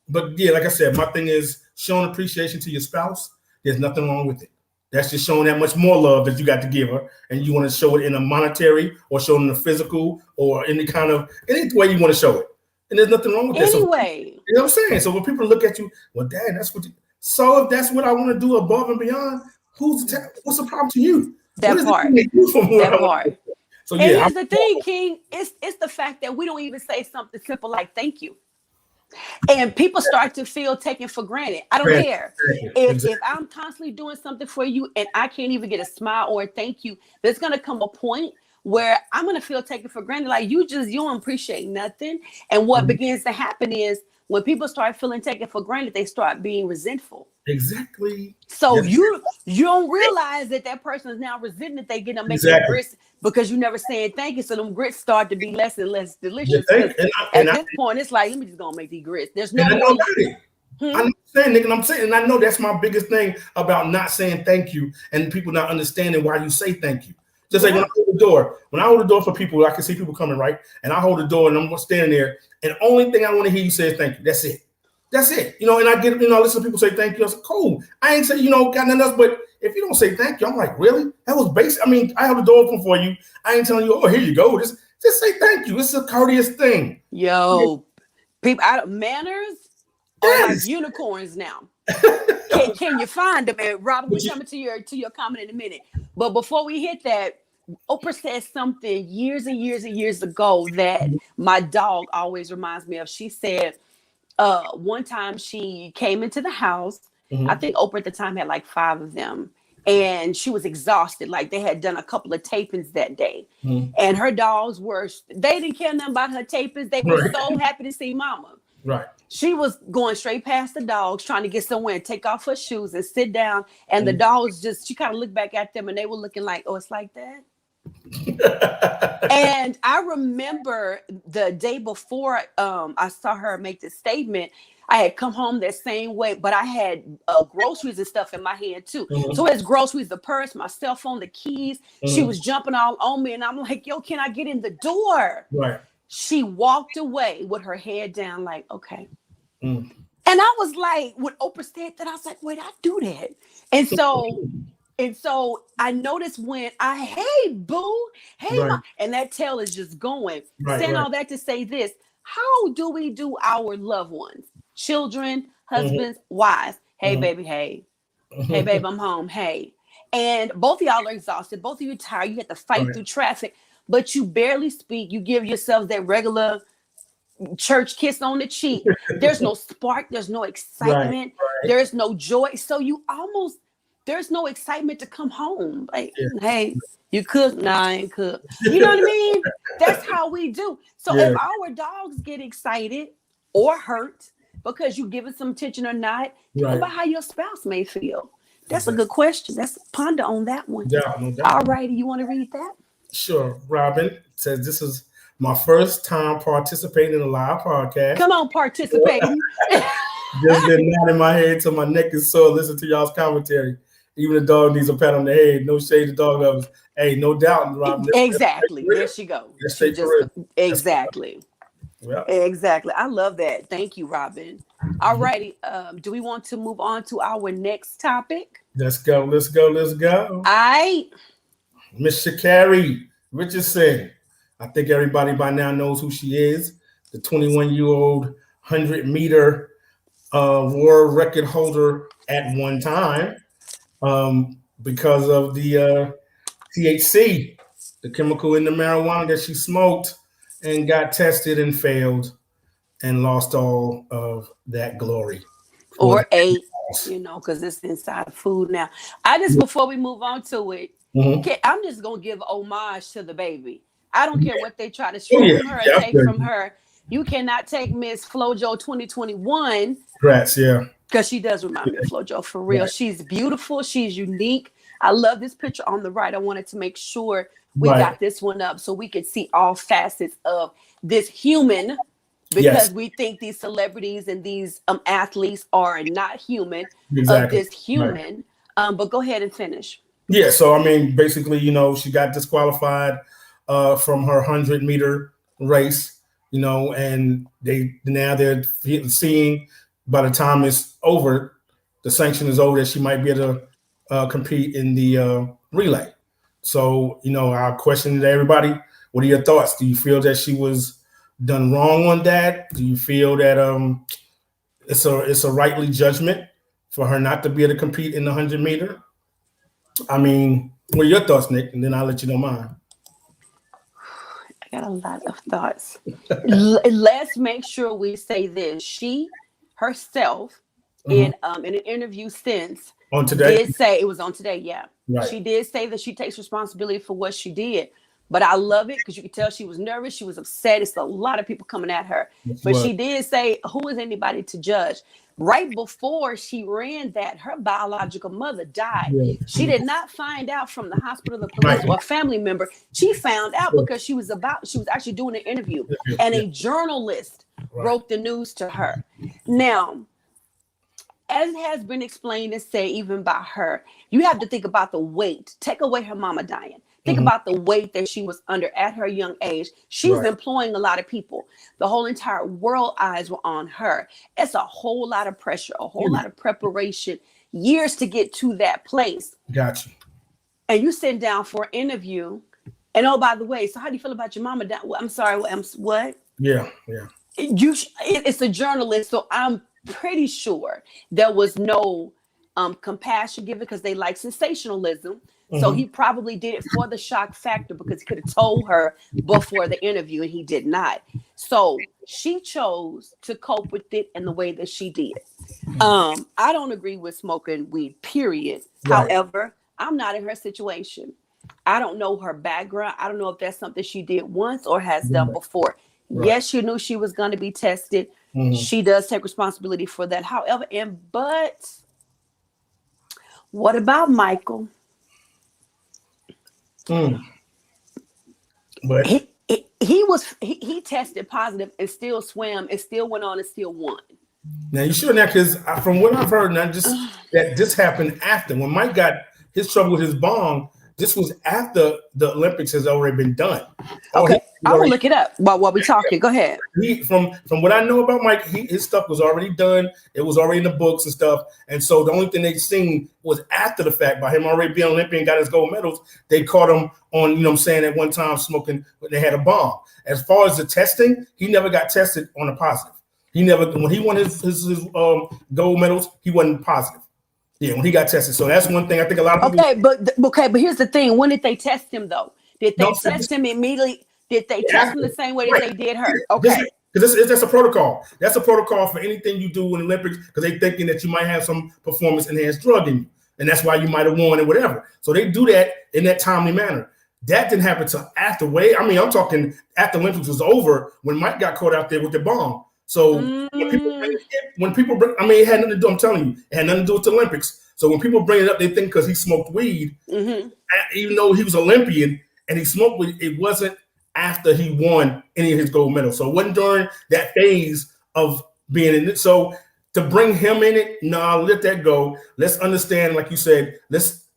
But yeah, like I said, my thing is showing appreciation to your spouse. There's nothing wrong with it. That's just showing that much more love that you got to give her, and you want to show it in a monetary or show it in a physical or any way you want to show it. And there's nothing wrong with that. Anyway, you know what I'm saying? So when people look at you, well, Dad, that's what. So if that's what I want to do above and beyond, what's the problem to you? That part. So yeah, here's the thing, King. It's the fact that we don't even say something simple like "thank you." And people start to feel taken for granted. I don't care. If I'm constantly doing something for you and I can't even get a smile or a thank you, there's going to come a point where I'm going to feel taken for granted. Like you don't appreciate nothing. And what begins to happen is when people start feeling taken for granted, they start being resentful. Exactly. So you don't realize that person is now resenting that they get them making grits because you never saying thank you. So them grits start to be less and less delicious. At this point, it's like, let me just go make these grits. There's no way. I'm saying, Nick, and I'm saying, and I know that's my biggest thing about not saying thank you and people not understanding why you say thank you. Just like when I hold the door for people, I can see people coming, right? And I hold the door and I'm standing there, and the only thing I want to hear you say is thank you. That's it. That's it. You know, and I get, listen to people say thank you. I was like, cool. I ain't say, got nothing else, but if you don't say thank you, I'm like, really? That was basic. I mean, I held the door open for you. I ain't telling you, oh, here you go. Just say thank you. It's a courteous thing. Yo, people, manners are like unicorns now. Can you find them? And Robert, we're coming to your comment in a minute. But before we hit that, Oprah said something years and years and years ago that my dog always reminds me of. She said one time she came into the house. I think Oprah at the time had like 5 of them. And she was exhausted. Like they had done a couple of tapings that day. And her dogs they didn't care nothing about her tapings. They were so happy to see mama. Right. She was going straight past the dogs, trying to get somewhere and take off her shoes and sit down. And the dogs she kind of looked back at them and they were looking like, oh, it's like that. And I remember the day before I saw her make this statement, I had come home that same way, but I had groceries and stuff in my hand too. So it's groceries, the purse, my cell phone, the keys. She was jumping all on me, and I'm like, yo, can I get in the door? Right. She walked away with her head down, like, okay. And I was like, when Oprah said that, I was like, wait, I do that. And so I noticed when hey, boo, hey, right. and that tail is just going. Right, Saying right. all that to say this, how do we do our loved ones, children, husbands, wives? Hey, baby, hey. Hey, babe, I'm home. Hey. And both of y'all are exhausted. Both of you tired. You have to fight through traffic, but you barely speak. You give yourselves that regular church kiss on the cheek. There's no spark. There's no excitement. Right. There's no joy. So there's no excitement to come home. Like, hey, you cook? Nah, I ain't cook. You know what I mean? That's how we do. So if our dogs get excited or hurt because you give it some attention or not, think about how your spouse may feel. That's a good question. Let's ponder on that one. All righty. You want to read that? Sure. Robin says, this is my first time participating in a live podcast. Come on, participating. Just been nodding my head till my neck is sore. Listen to y'all's commentary. Even the dog needs a pat on the head. No shade to dog lovers. Hey, no doubt, Robin. Exactly. There she goes. Exactly. Yeah. Exactly. I love that. Thank you, Robin. All righty. Do we want to move on to our next topic? Let's go. All right. Miss Sha Carri Richardson. I think everybody by now knows who she is. The 21-year-old 100-meter world record holder at one time. Because of the THC, the chemical in the marijuana that she smoked and got tested and failed and lost all of that glory. Or ate, because it's inside food now. Before we move on to it, I'm just going to give homage to the baby. I don't care what they try to strip from her and take from her. You cannot take Miss Flojo 2021. Congrats, because she does remind me of Flojo for real. Right. She's beautiful. She's unique. I love this picture on the right. I wanted to make sure we got this one up so we could see all facets of this human, because we think these celebrities and these athletes are not human, of this human. Right. But go ahead and finish. Yeah. So, I mean, basically, she got disqualified from her 100-meter race, and they're seeing, by the time it's over, the sanction is over, that she might be able to compete in the relay. So, our question to everybody, what are your thoughts? Do you feel that she was done wrong on that? Do you feel that it's a rightly judgment for her not to be able to compete in the 100-meter? I mean, what are your thoughts, Nick? And then I'll let you know mine. I got a lot of thoughts. Let's make sure we say this. She herself, in an interview since on today, did say, it was on today, right. She did say that she takes responsibility for what she did, but I love it because you could tell she was nervous, she was upset. It's a lot of people coming at her, but she did say, who is anybody to judge? Right before she ran that, her biological mother died. She did not find out from the hospital, the police, or a family member. She found out because she was actually doing an interview, and a journalist broke the news to her. Now, as it has been explained and said, even by her, you have to think about the weight. Take away her mama dying. Think about the weight that she was under at her young age. She was employing a lot of people. The whole entire world eyes were on her. It's a whole lot of pressure, a whole lot of preparation, years to get to that place. Gotcha. And you sit down for an interview. And oh, by the way, so how do you feel about your mama dying? Well, I'm sorry, what? Yeah. It's a journalist, so I'm pretty sure there was no compassion given, because they like sensationalism. So he probably did it for the shock factor, because he could have told her before the interview, and he did not. So she chose to cope with it in the way that she did. I don't agree with smoking weed, period. Right. However, I'm not in her situation. I don't know her background. I don't know if that's something she did once or has done before. Right. Yes, she knew she was going to be tested. She does take responsibility for that. However, but what about Michael? But he tested positive and still swam and still went on and still won. now you sure now? Because from what I've heard, now just that this happened after when Mike got his trouble with his bong. This was after the Olympics has already been done. Okay, I'm gonna look it up while we talking. Go ahead. From what I know about Mike, his stuff was already done. It was already in the books and stuff. And so the only thing they seen was after the fact, by him already being Olympian, got his gold medals. They caught him on, you know what I'm saying, at one time smoking. They had a bomb. As far as the testing, he never got tested on a positive. He never, when he won his gold medals, he wasn't positive. Yeah, when he got tested. So that's one thing I think a lot of people. But here's the thing. When did they test him though? Did they test him immediately? Did they test him the same way that they did her? Okay. Because that's a protocol. That's a protocol for anything you do in the Olympics because they're thinking that you might have some performance enhanced drug in you. And that's why you might have won or whatever. So they do that in that timely manner. That didn't happen until after I'm talking after Olympics was over when Mike got caught out there with the bomb. So when people bring, it had nothing to do, I'm telling you, it had nothing to do with the Olympics. So when people bring it up, they think because he smoked weed, even though he was Olympian and he smoked weed, it wasn't after he won any of his gold medals. So it wasn't during that phase of being in it. So to bring him in it, let that go. Let's understand, like you said, let's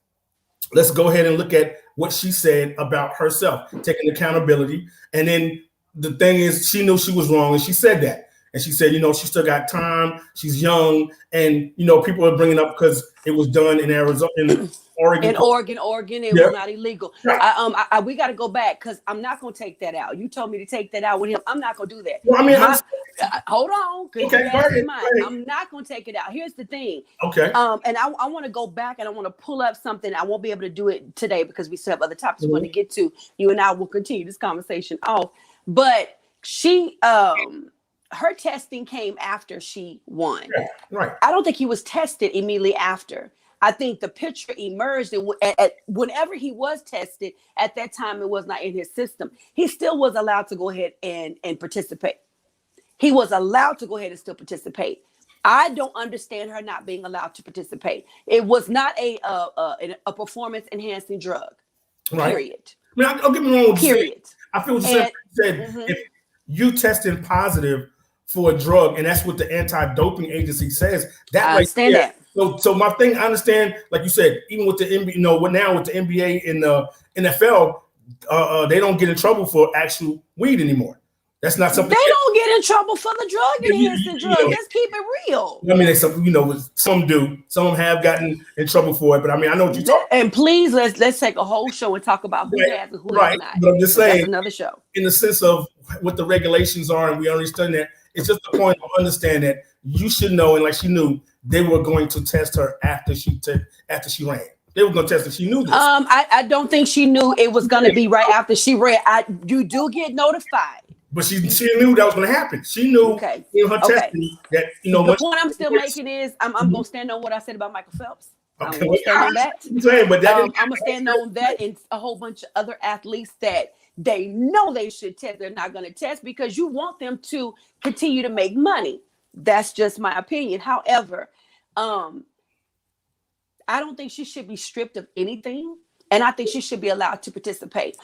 go ahead and look at what she said about herself, taking accountability. And then the thing is, she knew she was wrong and she said that. And she said, she still got time. She's young. And, people are bringing up because it was done in Arizona, in Oregon. In Oregon, it was not illegal. Right. We got to go back because I'm not going to take that out. You told me to take that out with him. I'm not going to do that. Well, hold on. Okay, I'm not going to take it out. Here's the thing. Okay. And I want to go back and I want to pull up something. I won't be able to do it today because we still have other topics we want to get to. You and I will continue this conversation off. But she... her testing came after she won. Yeah, right. I don't think he was tested immediately after. I think the picture emerged, and whenever he was tested, at that time it was not in his system. He still was allowed to go ahead and participate. He was allowed to go ahead and still participate. I don't understand her not being allowed to participate. It was not a performance enhancing drug. Right. Period. I'll get me wrong. Period. I feel what you said. If you tested positive for a drug, and that's what the anti-doping agency says. I understand that. So my thing, I understand, like you said, even with the NBA, now with the NBA and the NFL, they don't get in trouble for actual weed anymore. That's not something. They don't get in trouble for the drug enhancing drug. Let's keep it real. Some do. Some have gotten in trouble for it, but I know what you're talking. And please, let's take a whole show and talk about who has and who has not. But I'm just saying, that's another show. In the sense of what the regulations are, and we understand that. It's just the point of understand that you should know, and like she knew, they were going to test her after she ran. They were going to test her. She knew this. I don't think she knew it was going to be right after she ran. You do get notified. But she knew that was going to happen. She knew in her testing that, The point I'm still making is I'm going to stand on what I said about Michael Phelps. I'm going to stand on that. I'm going to stand on that and a whole bunch of other athletes that they know they should test. They're not going to test because you want them to continue to make money. That's just my opinion. However, I don't think she should be stripped of anything. And I think she should be allowed to participate.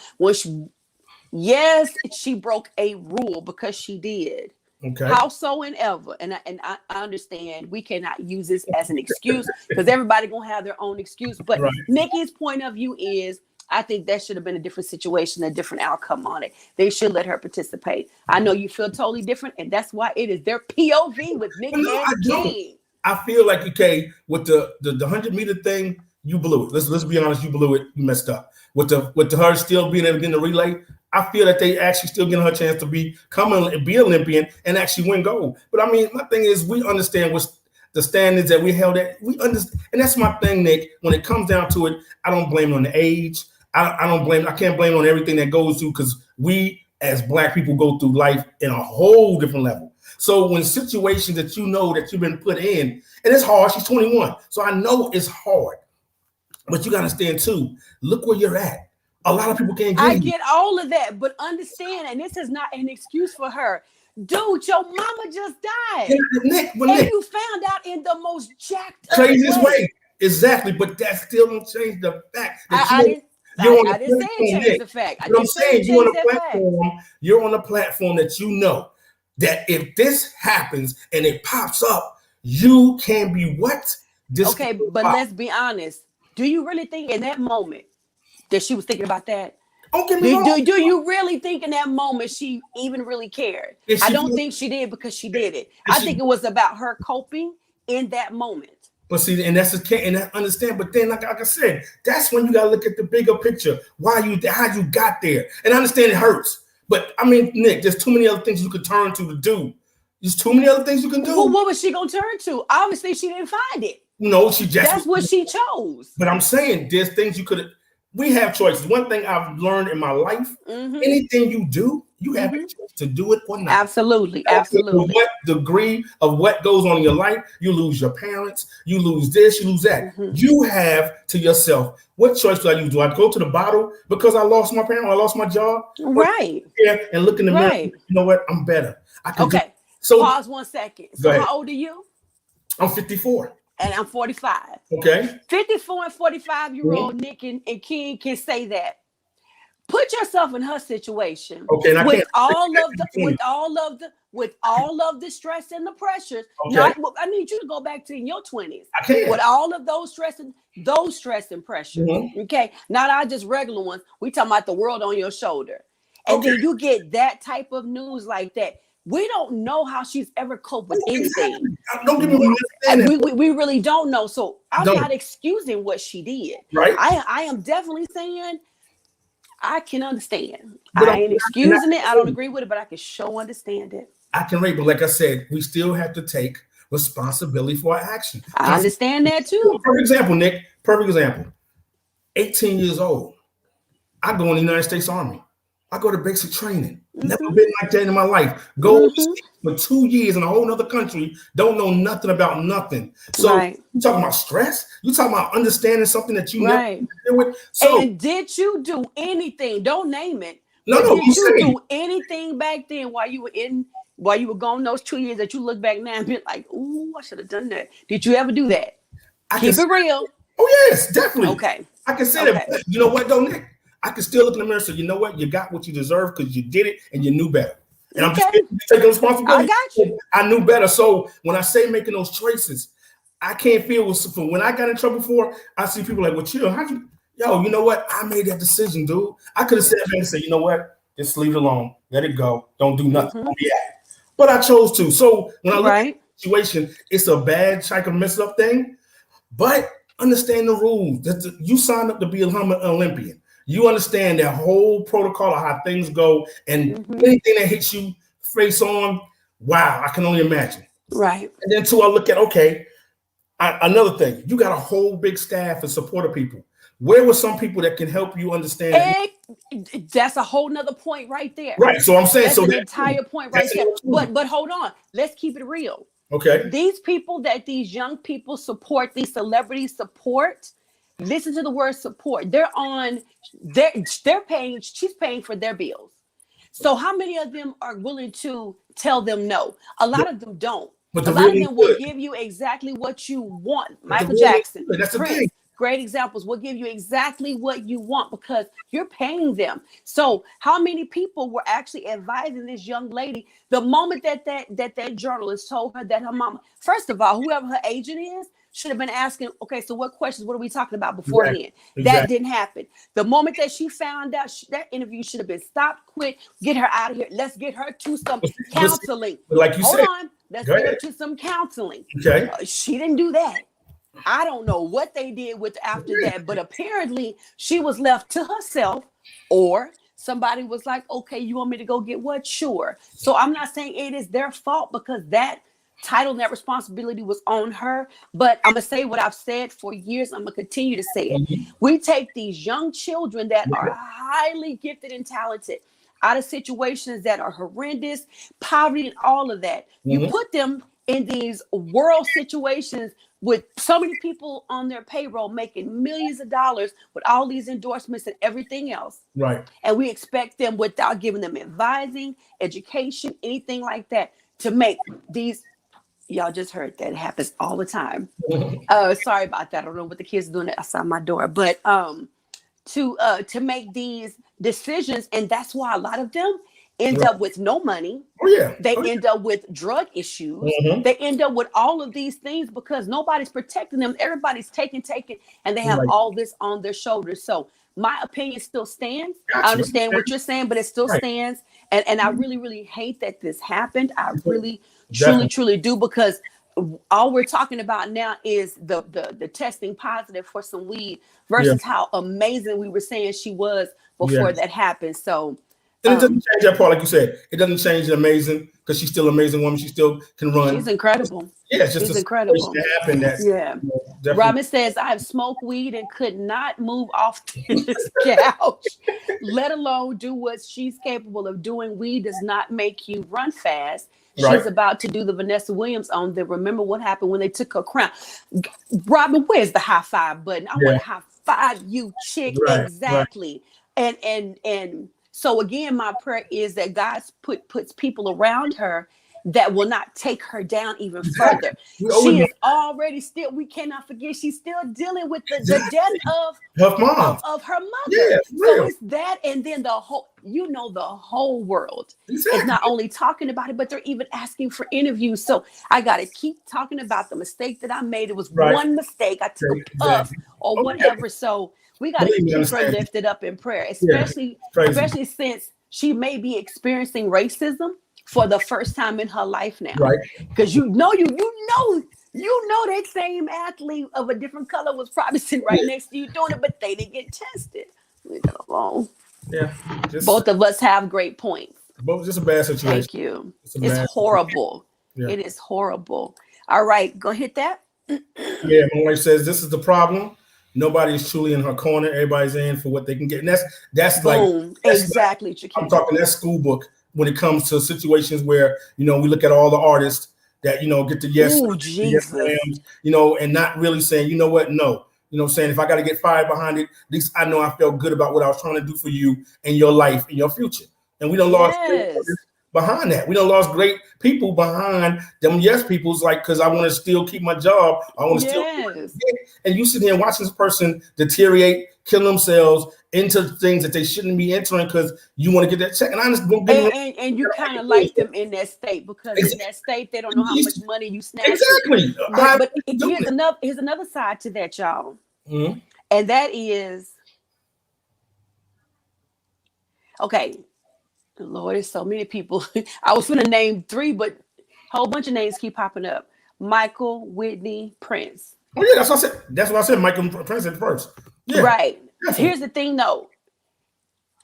Yes, she broke a rule because she did. Okay. Howsoever, and I understand we cannot use this as an excuse because everybody gonna have their own excuse. But Nikki's point of view is, I think that should have been a different situation, a different outcome on it. They should let her participate. I know you feel totally different, and that's why it is their POV with Nikki and King. I feel like with the 100-meter thing, you blew it. Let's be honest, you blew it. You messed up with her still being able to get in the relay. I feel that they actually still giving her a chance to be Olympian and actually win gold. But my thing is, we understand what's the standards that we held at. We understand, and that's my thing, Nick. When it comes down to it, I don't blame it on the age. I can't blame it on everything that goes through because we as Black people go through life in a whole different level. So when situations that that you've been put in, and it's hard. She's 21, so I know it's hard. But you got to understand too. Look where you're at. A lot of people can't get I get all of that, but understand, and this is not an excuse for her. Dude, your mama just died. Nick, you found out in the most jacked craziest way. Exactly, but that still don't change the fact that I didn't say it changed the fact. I didn't say it changed that fact. You're on a platform that you know that if this happens and it pops up, you can be what? Okay, but let's be honest. Do you really think in that moment that she was thinking about that? Don't get me wrong. Do you really think in that moment she even really cared? I don't think she did because she did it. I think it was about her coping in that moment. But see, and that's and I understand. But then, like I said, that's when you gotta look at the bigger picture. How you got there, and I understand it hurts. But I mean, Nick, there's too many other things you could turn to do. There's too many other things you can do. Well, what was she gonna turn to? Obviously, she didn't find it. No, that's what she chose. But I'm saying there's things you could. We have choices. One thing I've learned in my life: anything you do, you have a choice to do it or not. Absolutely. What degree of what goes on in your life? You lose your parents. You lose this. You lose that. You have to yourself. What choice do I use? Do I go to the bottle because I lost my parent or I lost my job? Right. Yeah, and look in the mirror. You know what? I'm better. I can okay. So pause 1 second. So how old are you? I'm 54. And I'm 45. Okay. 54 and 45-year-old Nick and King can say that. Put yourself in her situation. Okay. And with all of the stress and the pressures. Okay. I need you to go back to in your 20s. I can. With all of those stress and pressures. Okay. Not just regular ones. We talking about the world on your shoulder. And then you get that type of news like that. We don't know how she's ever coped with anything. Don't get me wrong. We really don't know. So I'm not excusing what she did. Right. I am definitely saying I can understand. I ain't excusing it. I don't agree with it, but I can sure understand it. I can relate, but like I said, we still have to take responsibility for our action. I understand that too. Perfect example, Nick. Perfect example. 18 years old. I go in the United States Army. I go to basic training. Never been like that in my life. Go for 2 years in a whole other country. Don't know nothing about nothing. So you talking about stress? You talking about understanding something that you never deal with? So, and did you do anything? Don't name it. No. Did you do anything back then while you were gone those 2 years that you look back now and be like, ooh, I should have done that. Did you ever do that? Keep it real. Oh yes, definitely. Okay. I can say that. You know what, though, Nick? I can still look in the mirror and say, you know what? You got what you deserve because you did it and you knew better. And I'm just taking responsibility. I got you. I knew better. So when I say making those choices, I can't feel when I got in trouble before, I see people like, well, chill. You know what? I made that decision, dude. I could have sat back and said, you know what? Just leave it alone. Let it go. Don't do nothing. Don't react. But I chose to. So when I look at the situation, it's a bad psycho mess up thing. But understand the rules. You signed up to be an Olympian. You understand that whole protocol of how things go, and anything that hits you face on, wow, I can only imagine. Right. And then too, I look at, another thing, you got a whole big staff and support of people. Where were some people that can help you understand? That's a whole nother point right there. Right. So I'm saying, that's an entire point right there. But hold on, let's keep it real. Okay. These people that these young people support, these celebrities support. Listen to the word support. They're paying, she's paying for their bills. So how many of them are willing to tell them no? A lot of them don't. But a lot of them will give you exactly what you want. Michael Jackson, Prince, great examples, will give you exactly what you want because you're paying them. So how many people were actually advising this young lady the moment that journalist told her that her mama, first of all, whoever her agent is, should have been asking, okay, so what questions, what are we talking about beforehand? That didn't happen. The moment that she found out, that interview should have been stopped, quit, get her out of here. Let's get her to some counseling. Like you said. Let's get her to some counseling. Okay. She didn't do that. I don't know what they did with after that, but apparently she was left to herself, or somebody was like, okay, you want me to go get what? Sure. So I'm not saying it is their fault because that title and that responsibility was on her, but I'm gonna say what I've said for years. I'm gonna continue to say it. We take these young children that are highly gifted and talented out of situations that are horrendous, poverty and all of that. You put them in these world situations with so many people on their payroll making millions of dollars with all these endorsements and everything else. Right. And we expect them, without giving them advising, education, anything like that, to make these. Y'all just heard that. It happens all the time. Sorry about that. I don't know what the kids are doing outside my door, but to make these decisions, and that's why a lot of them end Right. up with no money. Oh yeah. They Oh, yeah. end up with drug issues. Mhm. They end up with all of these things because nobody's protecting them. Everybody's taking, and they have Right. all this on their shoulders. So my opinion still stands. I Gotcha. understand what you're saying, but it still Right. stands. And I really, really hate that this happened. I really, Definitely. truly do, because all we're talking about now is the testing positive for some weed Yeah. versus how amazing we were saying she was before Yes. that happened. So And it doesn't change that part, like you said. It doesn't change the amazing, because she's still an amazing woman. She still can run. she's incredible. Yeah, it's just She's a situation incredible. that happened. That's Yeah. definitely Robin says, I've smoked weed and could not move off this couch, let alone do what she's capable of doing. Weed does not make you run fast. She's right. about to do the Vanessa Williams on the Remember What Happened When They Took Her Crown. Robin, where's the high five button? I want to high five you, chick. Right. Exactly. And so again, my prayer is that God puts people around her that will not take her down even further. She is already still, we cannot forget, she's still dealing with the death of her mom, of her mother. Yeah, so it's that, and then the whole world is not only talking about it, but they're even asking for interviews. So I got to keep talking about the mistake that I made. It was one mistake. I took a puff or whatever. So we got to keep her lifted up in prayer, especially since she may be experiencing racism for the first time in her life now. Right. Because you know that same athlete of a different color was probably sitting right next to you doing it, but they didn't get tested. Leave it alone. Yeah. Both of us have great points. Just a bad situation. Thank you. It's horrible. Yeah. It is horrible. All right, go hit that. Yeah, my wife says this is the problem. Nobody is truly in her corner. Everybody's in for what they can get. And that's boom. Like that's exactly. Like, I'm talking that school book when it comes to situations where, we look at all the artists that, get the yes, and not really saying, you know what, no. Saying if I got to get fired behind it, at least I know I felt good about what I was trying to do for you and your life and your future. And we don't lost behind that. We don't lost great people behind them. Yes, people's like, because I want to still keep my job. I want to still. And you sit here and watch this person deteriorate, kill themselves into things that they shouldn't be entering because you want to get that check. And I just don't get and you kind of like them in that state because in that state they don't know how much money you snatch. Exactly. But here's another side to that, y'all. Mm-hmm. And that is, okay, Lord, there's so many people. I was going to name 3, but a whole bunch of names keep popping up. Michael, Whitney, Prince. Oh yeah, that's what I said. That's what I said. Michael Prince at first. Yeah. Right. Definitely. Here's the thing, though.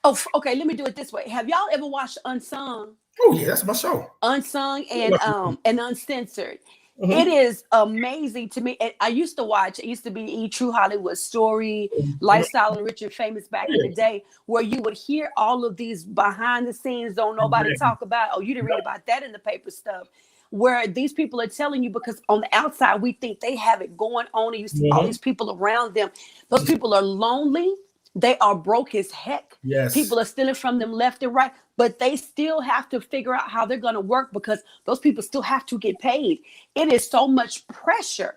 Oh, okay. Let me do it this way. Have y'all ever watched Unsung? Oh yeah, that's my show. Unsung and Uncensored. Mm-hmm. It is amazing to me. And I used to be E! True Hollywood Story, Lifestyle and Rich and Famous back in the day, where you would hear all of these behind the scenes, don't nobody talk about. Oh, you didn't read about that in the paper stuff. Where these people are telling you, because on the outside, we think they have it going on. And you see all these people around them. Those people are lonely. They are broke as heck. Yes. People are stealing from them left and right, but they still have to figure out how they're going to work because those people still have to get paid. It is so much pressure.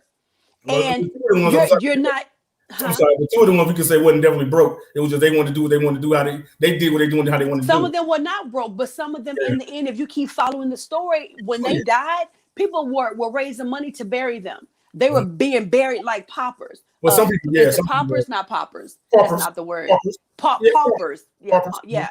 And you're not. I'm sorry, but 2 of the ones we could say wasn't definitely broke. It was just they wanted to do what they wanted to do. How they did what they doing, how they wanted to do. Some of them were not broke, but some of them in the end, if you keep following the story, when they died, people were raising money to bury them. They were being buried like paupers. Well, some people, some paupers, not paupers. That's not the word. Paupers. Yeah.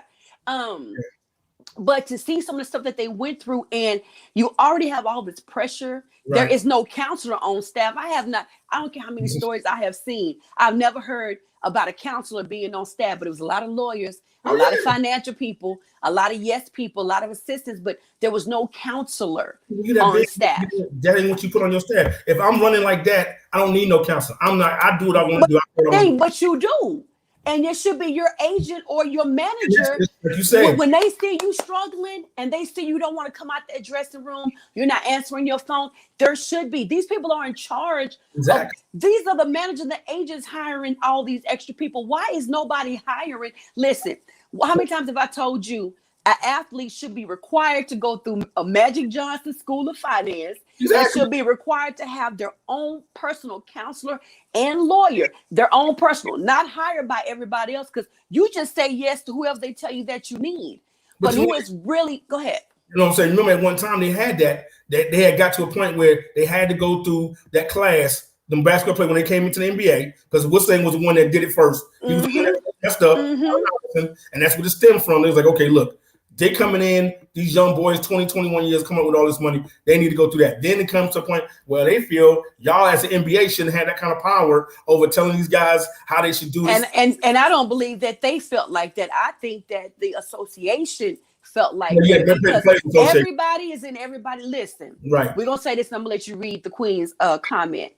But to see some of the stuff that they went through, and you already have all this pressure. Right. There is no counselor on staff. I don't care how many stories I have seen. I've never heard about a counselor being on staff, but it was a lot of lawyers, a lot of financial people, a lot of people, a lot of assistants, but there was no counselor on staff. That ain't what you put on your staff. If I'm running like that, I don't need no counselor. I do what I want to do. But you do. And it should be your agent or your manager. Like you said. When they see you struggling and they see you don't want to come out that dressing room, you're not answering your phone. There should be. These people are in charge. Exactly. These are the managers, the agents hiring all these extra people. Why is nobody hiring? Listen, how many times have I told you an athlete should be required to go through a Magic Johnson School of Finance. Exactly. They should be required to have their own personal counselor and lawyer, their own personal, not hired by everybody else, because you just say yes to whoever they tell you that you need. But who is really, go ahead. You know what I'm saying? Remember at one time they had that they had got to a point where they had to go through that class, them basketball players, when they came into the NBA, because Woodson was the one that did it first. He was doing that stuff, and that's where it stemmed from. It was like, okay, look, they coming in, these young boys, 20, 21 years, come up with all this money. They need to go through that. Then it comes to a point where they feel y'all as the NBA shouldn't have that kind of power over telling these guys how they should do this. And I don't believe that they felt like that. I think that the association felt like that, because everybody is in everybody. Listen, right? We're gonna say this, and I'm gonna let you read the Queen's comment.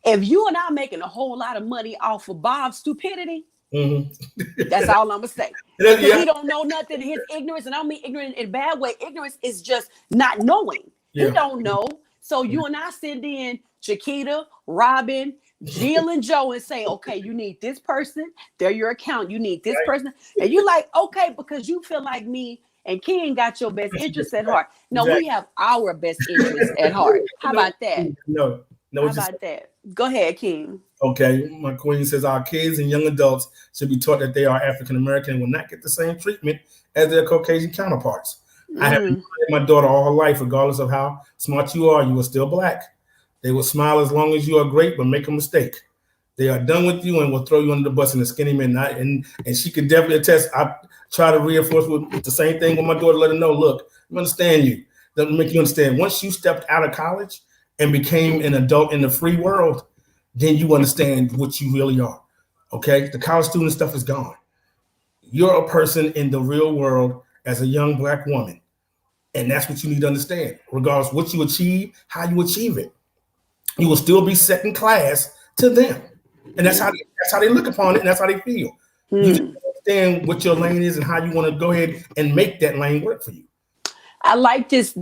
If you and I making a whole lot of money off of Bob's stupidity, that's all I'm gonna say. He don't know nothing. His ignorance, and I don't mean ignorant in a bad way. Ignorance is just not knowing. He don't know. So you and I send in Chiquita, Robin, Jill, and Joe and say, okay, you need this person. They're your account. You need this person, and you like, okay, because you feel like me and King got your best interest at heart. No, we have our best interest at heart. How about that? No. How about that? Go ahead, King. Okay, my queen says our kids and young adults should be taught that they are African American and will not get the same treatment as their Caucasian counterparts. I have been my daughter all her life, regardless of how smart you are still black. They will smile as long as you are great, but make a mistake. They are done with you and will throw you under the bus in a skinny man. And she can definitely attest. I try to reinforce with the same thing with my daughter, let her know, look, I understand you. That will make you understand. Once you stepped out of college and became an adult in the free world, then you understand what you really are. Okay? The college student stuff is gone. You're a person in the real world as a young black woman. And that's what you need to understand. Regardless of what you achieve, how you achieve it. You will still be second class to them. And that's how they look upon it, and that's how they feel. You just understand what your lane is and how you want to go ahead and make that lane work for you. I like these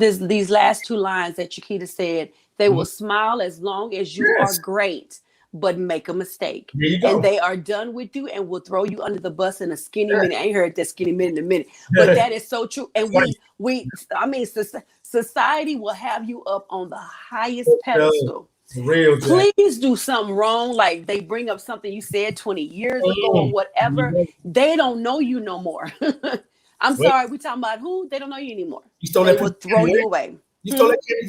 last two lines that Chiquita said. They will smile as long as you are great, but make a mistake. And they are done with you and will throw you under the bus in a skinny minute. I ain't heard that skinny minute in a minute, but that is so true. And society will have you up on the highest pedestal. Real, please do something wrong, like they bring up something you said 20 years ago or whatever. They don't know you no more. I'm sorry, we talking about who? They don't know you anymore. They will throw you away. You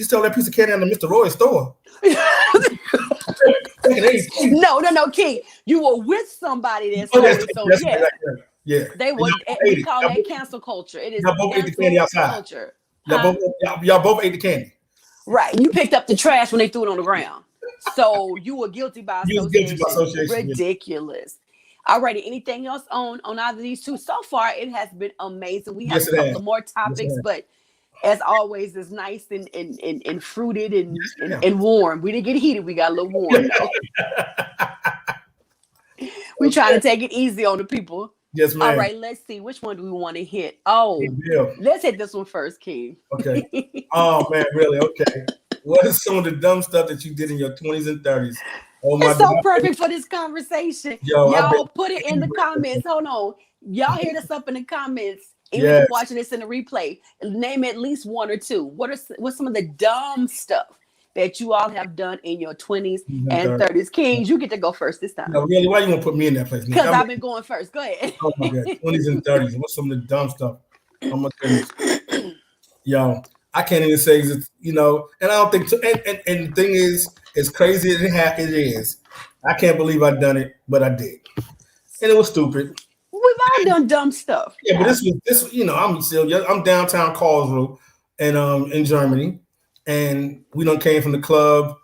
stole that piece of candy out of Mr. Roy's store. No, King. You were with somebody that's they were. We call that cancel culture. It is y'all both ate the candy outside. Culture. Y'all both ate the candy. Right. You picked up the trash when they threw it on the ground. So you were guilty by association. Ridiculous. All righty. Anything else on either of these two? So far, it has been amazing. We have a couple of more topics, but as always, it's nice and fruited and warm. We didn't get heated. We got a little warm. We trying to take it easy on the people. Yes, ma'am. All right, let's see. Which one do we want to hit? Oh, let's hit this one first, King. Okay. Oh, man, really? Okay. What is some of the dumb stuff that you did in your 20s and 30s? Oh, my it's so perfect for this conversation. Y'all put it in the comments. Hold on. Y'all hit us up in the comments. Even if you're watching this in the replay, name at least one or two. What's some of the dumb stuff that you all have done in your 20s and 30s? Kings, you get to go first this time. No, really? Why you want to put me in that place? Because I've been going first. Go ahead. Oh my God, 20s and 30s. What's some of the dumb stuff? Oh my goodness. Yo, I can't even say it's, and I don't think so. And the thing is, as crazy as it is, I can't believe I done it, but I did. And it was stupid. We've all done dumb stuff. Yeah, but I'm downtown Karlsruhe and in Germany. And we done came from the club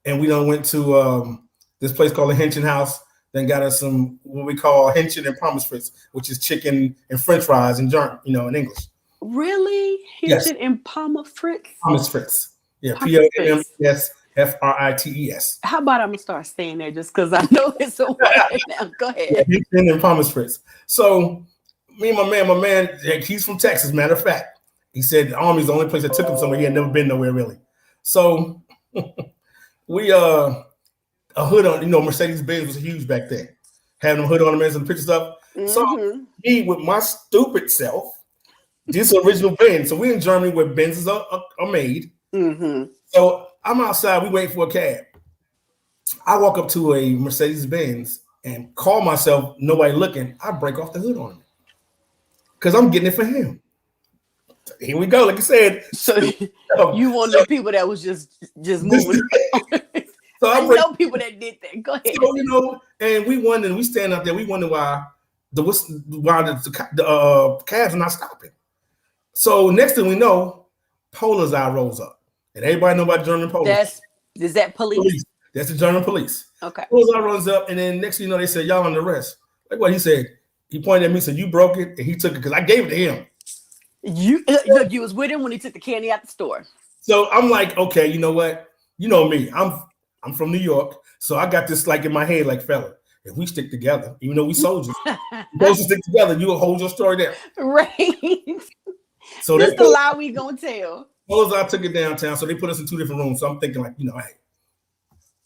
and we done went to this place called the Henchen House. Then got us some what we call Henchen and Pommes frites, which is chicken and French fries in German, in English. Really? Henchen and Pommes frites? Pommes frites. Yeah, POMS FRITES. How about I'm gonna start saying that just because I know it's a word now. Go ahead. Henchen and Pommes frites. So me and my man, he's from Texas, matter of fact. He said the Army's the only place that took him somewhere. He had never been nowhere really. So we a hood on, Mercedes-Benz was huge back then. Having a hood on the man and picture stuff. So me with my stupid self This original Benz. So we in Germany where Benzes are made. Mm-hmm. So I'm outside. We wait for a cab. I walk up to a Mercedes Benz and call myself nobody looking. I break off the hood on him because I'm getting it for him. Here we go. Like you said. So you one of the people that was just moving. So I know people that did that. Go ahead. So, and we wondered. We stand out there. We wonder why the cabs are not stopping. So next thing we know, Polar's eye rolls up, and everybody know about German police. Is that police? That's the German police. Okay. Polar's eye rolls up, and then next thing you know, they said, "Y'all under arrest." Like what he said. He pointed at me, said, "You broke it," and he took it because I gave it to him. You was with him when he took the candy out the store. So I'm like, okay, you know what? You know me. I'm from New York, so I got this like in my head, like fella. If we stick together, even though we soldiers, supposed to stick together, you will hold your story there. Right. So that's the lie we gonna tell. I took it downtown, so they put us in 2 different rooms. So I'm thinking, like, hey,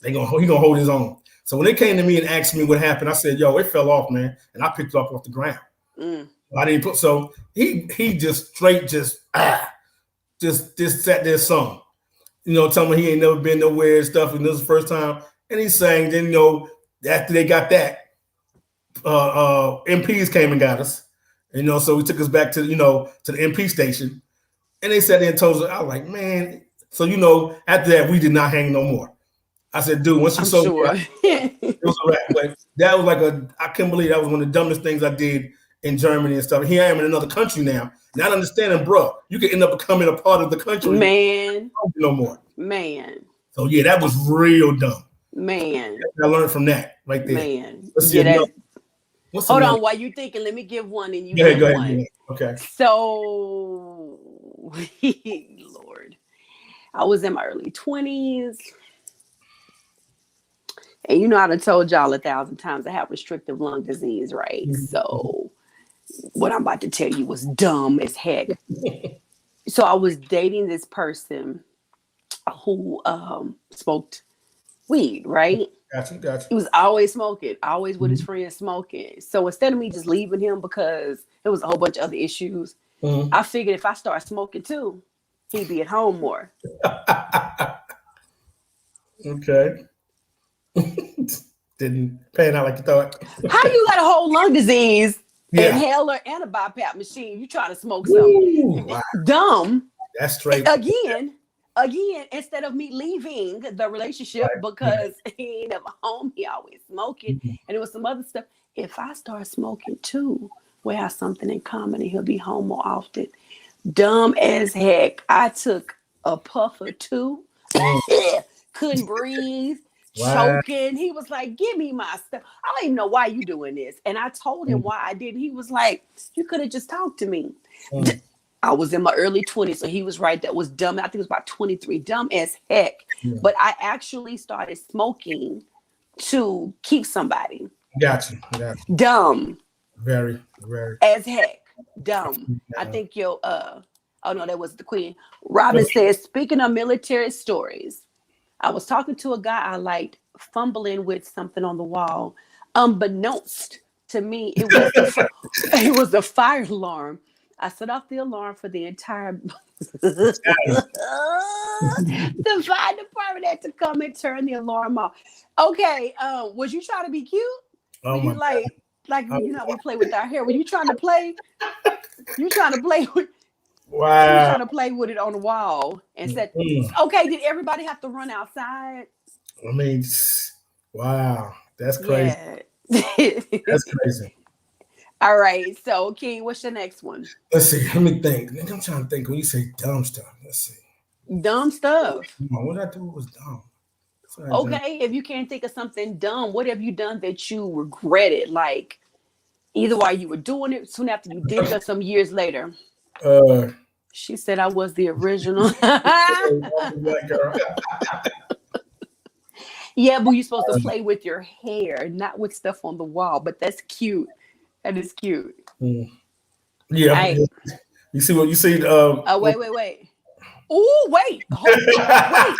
he gonna hold his own. So when they came to me and asked me what happened, I said, "Yo, it fell off, man," and I picked it up off the ground. I didn't put so he just straight just sat there sung, telling me he ain't never been nowhere and stuff, and this is the first time, and he sang. Then after they got that, MPs came and got us, so he took us back to to the MP station, and they sat there and told us. I was like, man, so after that we did not hang no more. I said, dude, once you sold sure. it was a wrap. But that was like I couldn't believe that was one of the dumbest things I did in Germany and stuff. Here I am in another country now. Not understanding, bro, you could end up becoming a part of the country. Man. No more. Man. So yeah, that was real dumb. Man. I learned from that right there. Man. Hold on, while you thinking, let me give one and you go give ahead, one. Okay. So Lord. I was in my early 20s. And I done told y'all 1,000 times I have restrictive lung disease, right? Mm-hmm. So what I'm about to tell you was dumb as heck. So I was dating this person who smoked weed, right? Gotcha. He was always smoking, always with his friends smoking. So instead of me just leaving him because there was a whole bunch of other issues, I figured if I start smoking too, he'd be at home more. Okay. Didn't pan out like you thought. How you got a whole lung disease, inhaler, and a BiPAP machine? You try to smoke something. Wow. Dumb. That's straight. Again, instead of me leaving the relationship because he ain't never home, he always smoking, and it was some other stuff. If I start smoking too, we have something in common, and he'll be home more often. Dumb as heck. I took a puff or two, couldn't breathe. Wow. Choking. He was like, "Give me my stuff. I don't even know why you doing this." And I told him why I did. He was like, "You could have just talked to me." I was in my early 20s, so he was right. That was dumb. I think it was about 23. Dumb as heck. Yeah. But I actually started smoking to keep somebody. Gotcha. Dumb. Very, very. As heck. Dumb. Yeah. I think oh no, that was the queen. Robin says, speaking of military stories, I was talking to a guy I liked, fumbling with something on the wall. Unbeknownst to me, it was the fire alarm. I set off the alarm for the entire the fire department had to come and turn the alarm off. Okay, was you trying to be cute? Were you like we play with our hair? Were you trying to play? You trying to play with? Wow. She was trying to play with it on the wall and said, okay, did everybody have to run outside? I mean, wow, that's crazy. Yeah. That's crazy. All right, so King, what's your next one? Let's see. Let me think. I'm trying to think. When you say dumb stuff, let's see. Dumb stuff. What did I do was dumb? Okay, if you can't think of something dumb, what have you done that you regretted? Like either while you were doing it, soon after you did it, or some years later. She said I was the original. Yeah, but you're supposed to play with your hair, not with stuff on the wall. But that's cute. That is cute. Yeah. You see what you see? Wait. Oh, wait, wait. I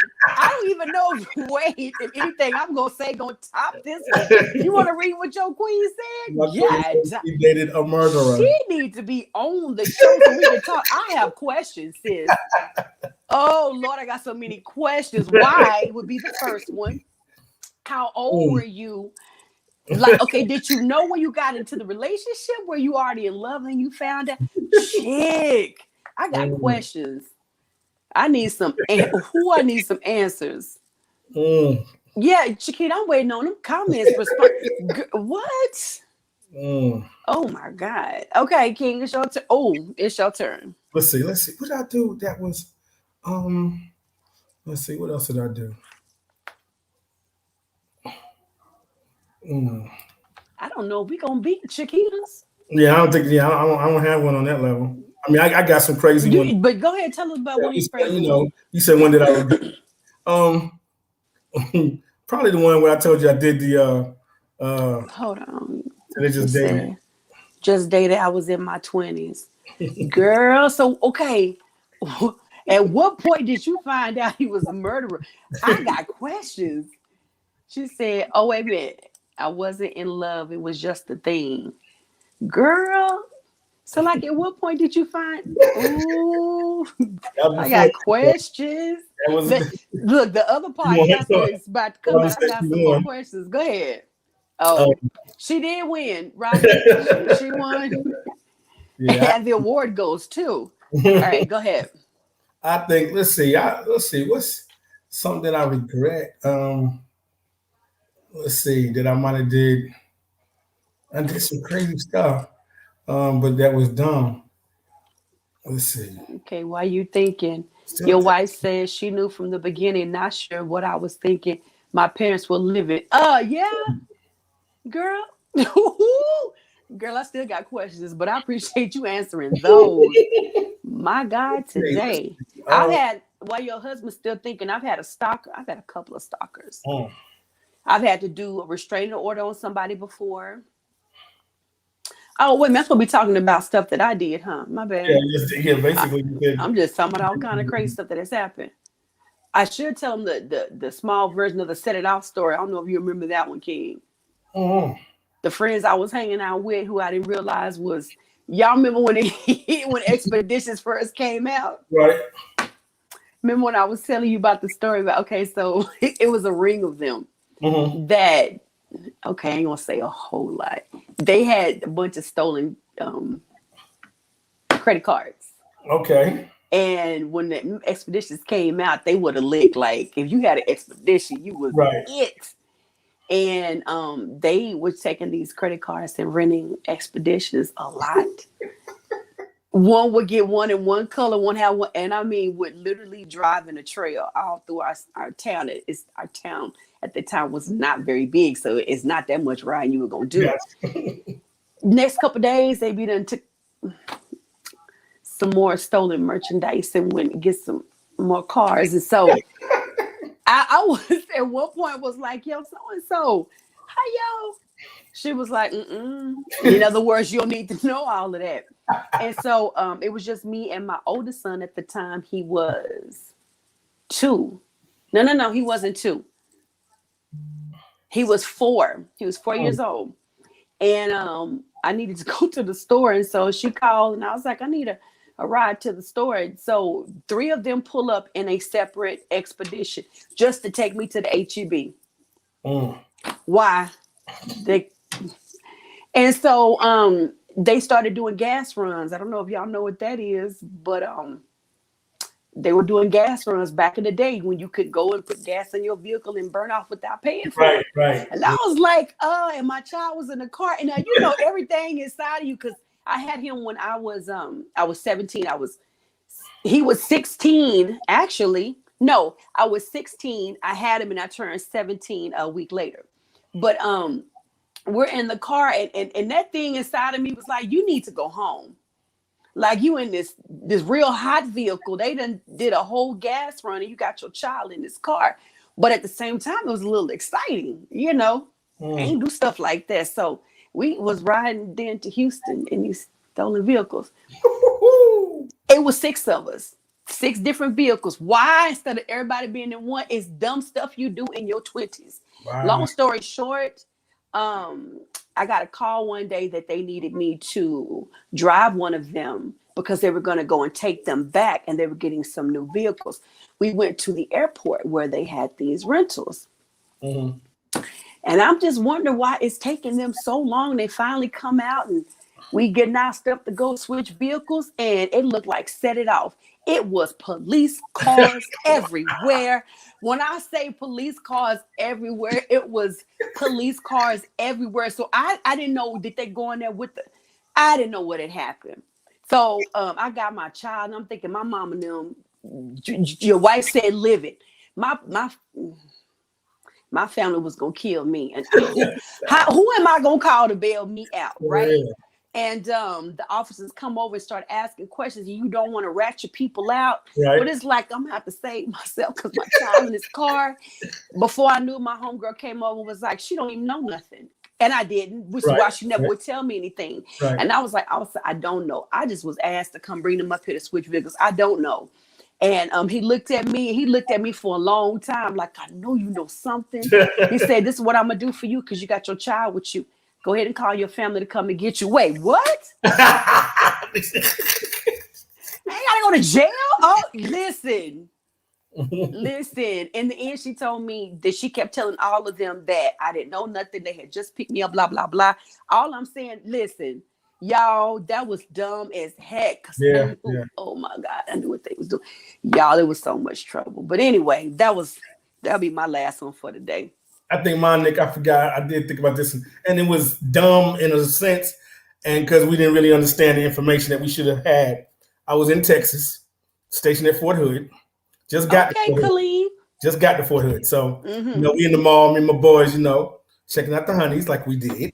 don't even know. Wait, if anything I'm gonna say gonna top this one. You want to read what your queen said? My queen Yeah, said she dated a murderer. she needs to be on the show so we can talk. I have questions, sis. Oh Lord, I got so many questions. Why would be the first one? How old were you? Like, okay, did you know when you got into the relationship? Were you already in love and you found out? Chick, I got questions. I need some. I need some answers. Yeah, Chiquita, I'm waiting on them comments. What? Oh my God. Okay, King, it's your turn. Oh, it's your turn. Let's see. What did I do? That was let's see, what else did I do? I don't know if we gonna beat Chiquitas. Yeah, I don't think. Yeah, I don't have one on that level. I mean, I got some crazy ones. But go ahead, tell us about one of these crazy ones. You said when did I? Probably the one where I told you I did the. Hold on. They just dated. Just dated. I was in my 20s, girl. So okay. At what point did you find out he was a murderer? I got questions. She said, "Oh wait a minute. I wasn't in love. It was just a thing." Girl, so like at what point did you find? Ooh, I got questions. Look, the other podcast is about to come out. I got some more questions. Go ahead. Oh, she did win, right? She won. Yeah. And the award goes too. All right, go ahead. I think let's see. What's something that I regret? Let's see, that I might have did. I did some crazy stuff, but that was dumb. Let's see. Okay, why you thinking? Your wife says she knew from the beginning, not sure what I was thinking. My parents were living. Yeah, girl. Girl, I still got questions, but I appreciate you answering those. My God, today. While your husband's still thinking, I've had a stalker. I've had a couple of stalkers. I've had to do a restraining order on somebody before. Oh, wait, that's what we're talking about stuff that I did, huh? My bad. Yeah, basically. I'm just talking about all kind of crazy stuff that has happened. I should tell them the small version of the set it off story. I don't know if you remember that one, King. The friends I was hanging out with who I didn't realize was, y'all remember when when Expeditions first came out? Right. Remember when I was telling you about the story about, okay, so it was a ring of them that, okay, I ain't gonna say a whole lot. They had a bunch of stolen credit cards. Okay. And when the Expeditions came out, they would have licked like, if you had an Expedition, you was it. And they were taking these credit cards and renting Expeditions a lot. One would get one in one color, one had one, and I mean, would literally drive in a trail all through our town. Our town at the time was not very big, so it's not that much riding you were gonna do. Yes. Next couple of days, they be done took some more stolen merchandise and went and get some more cars. And so I was at one point was like, yo, so and so, hi yo. She was like, in other words, you don't need to know all of that. And so it was just me and my oldest son at the time. He was 2. No, he wasn't 2. He was 4. He was 4 years old. And I needed to go to the store. And so she called and I was like, I need a ride to the store. And so 3 of them pull up in a separate Expedition just to take me to the HEB. Why? And so they started doing gas runs. I don't know if y'all know what that is, but they were doing gas runs back in the day when you could go and put gas in your vehicle and burn off without paying for it. Right. And I was like, and my child was in the car. And now you know everything inside of you, because I had him when I was 17. He was 16, actually. No, I was 16. I had him and I turned 17 a week later. But we're in the car and that thing inside of me was like, you need to go home. Like, you in this real hot vehicle. They done did a whole gas run and you got your child in this car. But at the same time, it was a little exciting, you know. I ain't do stuff like that. So we was riding then to Houston in these stolen vehicles. It was 6 of us. 6 different vehicles. Why? Instead of everybody being in one, it's dumb stuff you do in your 20s. Wow. Long story short, I got a call one day that they needed me to drive one of them because they were going to go and take them back, and they were getting some new vehicles. We went to the airport where they had these rentals. Mm-hmm. And I'm just wondering why it's taking them so long. They finally come out and we getting our stuff to go switch vehicles, and it looked like set it off. It was police cars everywhere. When I say police cars everywhere, it was police cars everywhere. So I didn't know, did they go in there with I didn't know what had happened. So I got my child, and I'm thinking, my mom and them, your wife said live it. My family was gonna kill me, and who am I gonna call to bail me out, right? Yeah. And the officers come over and start asking questions. You don't want to ratchet people out, right? But it's like I'm gonna have to save myself because my child in this car. Before I knew, my homegirl came over and was like, she don't even know nothing, and I didn't, which is why she never would tell me anything. Right. And I was like, I don't know. I just was asked to come bring them up here to switch vehicles. I don't know. And he looked at me for a long time, like, I know you know something. He said, this is what I'm gonna do for you because you got your child with you. Go ahead and call your family to come and get you. Wait, what? I ain't gotta go to jail? Oh, listen. In the end, she told me that she kept telling all of them that I didn't know nothing. They had just picked me up, blah, blah, blah. All I'm saying, listen, y'all, that was dumb as heck. Yeah. Oh my God, I knew what they was doing. Y'all, it was so much trouble. But anyway, that'll be my last one for today. I think mine, Nick, I forgot. I did think about this, and it was dumb in a sense, and because we didn't really understand the information that we should have had. I was in Texas, stationed at Fort Hood. Just got to Fort Hood. So, we in the mall, me and my boys, checking out the honeys like we did.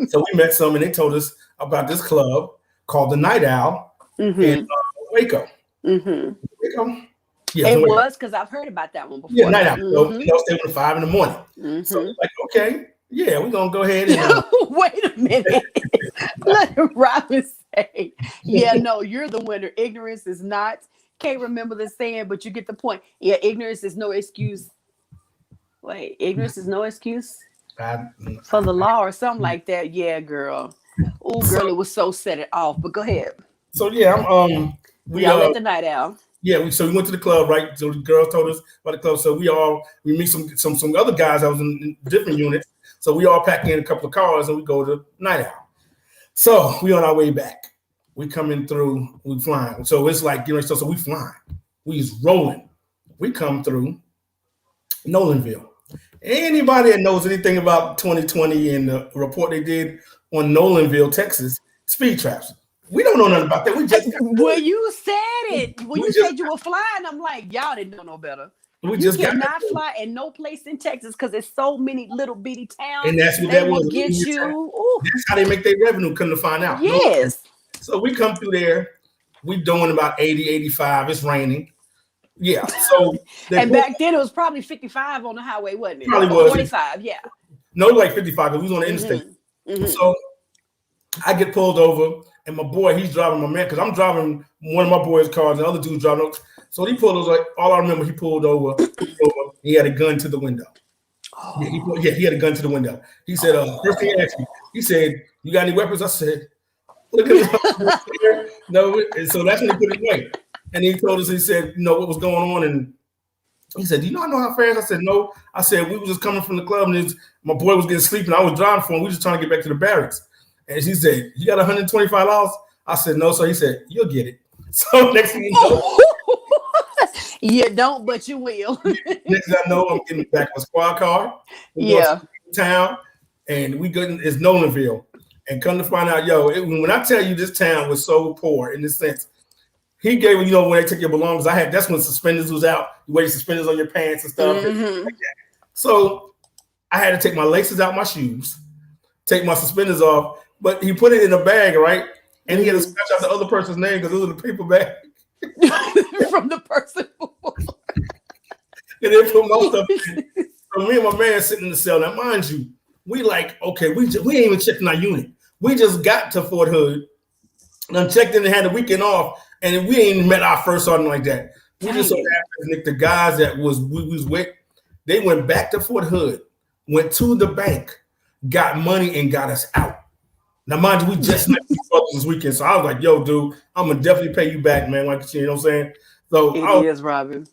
So we met some, and they told us about this club called the Night Owl in Waco. Waco. Yeah, it was, because I've heard about that one before. Yeah, Night Owl. So, stay with 5 a.m. So like, okay, yeah, we're gonna go ahead and wait a minute. Let Robin say, yeah, no, you're the winner. Ignorance is not. Can't remember the saying, but you get the point. Yeah, ignorance is no excuse. Wait, ignorance is no excuse for the law or something like that. Yeah, girl. Oh, girl, it was so set it off. But go ahead. So yeah, y'all at the Night Owl. Yeah, we went to the club, right? So the girls told us about the club. So we meet some other guys that was in different units. So we all pack in a couple of cars and we go to Night Owl. So we on our way back. We coming through, we flying. So it's like, so we flying. We is rolling. We come through Nolanville. Anybody that knows anything about 2020 and the report they did on Nolanville, Texas, speed traps. We don't know nothing about that. We just well, you said it. When you said you were flying, I'm like, y'all didn't know no better. You cannot fly in no place in Texas because there's so many little bitty towns. And that's what that was. Get you. That's how they make their revenue, come to find out. Yes. So we come through there. We doing about 80, 85. It's raining. Yeah. So and back then it was probably 55 on the highway, wasn't it? Probably was 45. Yeah. No, like 55 because we was on the interstate. So I get pulled over. And my boy, he's driving my man, because I'm driving one of my boys' cars, and the other dude's driving. So he pulled over. Like, all I remember, he pulled over. He had a gun to the window. Oh. He had a gun to the window. He said, first thing he asked me, he said, "You got any weapons?" I said, "Look at this." No. And so that's when he put it away. And he told us, he said, what was going on. And he said, "Do you know how fast?" I said, "No." I said, "We were just coming from the club, and my boy was getting sleepy, and I was driving for him. We were just trying to get back to the barracks." And she said, "You got $125? I said, "No." So he said, "You'll get it." So next thing you know, you don't, but you will. Next thing I know, I'm getting back a squad car. Yeah. Town, and we go. It's Nolanville, and come to find out, when I tell you this town was so poor in this sense, he gave when they took your belongings. That's when suspenders was out. You wear your suspenders on your pants and stuff. And like that. So I had to take my laces out my shoes, take my suspenders off. But he put it in a bag, right? And he had to scratch out the other person's name because it was in a paper bag. From the person before. And they put my stuff in. So me and my man sitting in the cell. Now, mind you, we okay, we ain't even checking our unit. We just got to Fort Hood and checked in and had the weekend off. and we ain't met our first something like that. We just so Dang. happened, Nick, the guys that we was with, they went back to Fort Hood, went to the bank, got money, and got us out. Now, mind you, we just met these brothers this weekend, so I was like, "Yo, dude, I'm gonna definitely pay you back, man." Like, you know what I'm saying? So, It is, Robin.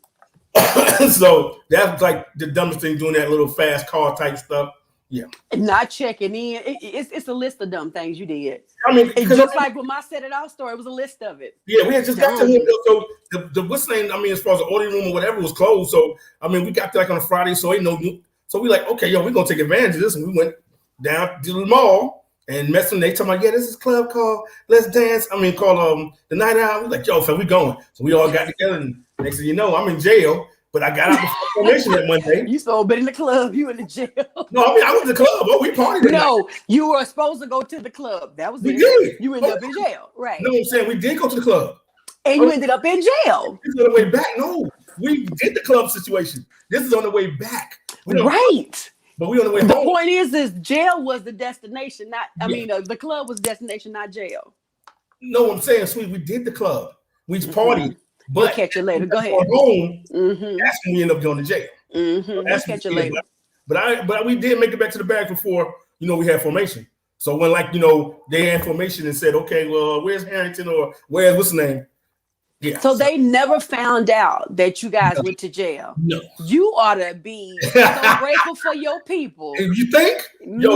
so that's like the dumbest thing, doing that little fast car type stuff. Yeah, Not checking in. It's a list of dumb things you did. I mean, It's just like with my Set It Off story, it was a list of it. yeah, we had just got to Dumb. him. So the what's name? I mean, as far as the audio room or whatever was closed. So I mean, we got there like on a Friday, so ain't no. So we like, okay, yo, we're gonna take advantage of this, and we went down to the mall and met them. They talking about, yeah, this is a club called Let's Dance. I mean, called the Night Out. We like, yo, fam, we going. So we all got together, and next thing you know, I'm in jail. But I got out before formation that Monday. You supposed been in the club. You in the jail. No, I mean, I went to the club. Oh, we partied. No, you were supposed to go to the club. That was We it. did. You ended up in jail, right? No, I'm saying we did go to the club. And you ended up in jail. This is on the way back. No, we did the club situation. This is on the way back. Right. But we on the way The home. point is jail was the destination, not. I mean, the club was destination, not jail. No, I'm saying, sweet, we did the club. We partied. But We'll catch you later. Go ahead. Home, that's when we end up going to jail. We'll catch you later. But we did make it back to the bag before, we had formation. So when they had formation and said, okay, well, where's Harrington or where's what's the name? Yeah. So they never found out that you guys went to jail. No. You ought to be so grateful for your people. And you think? Man.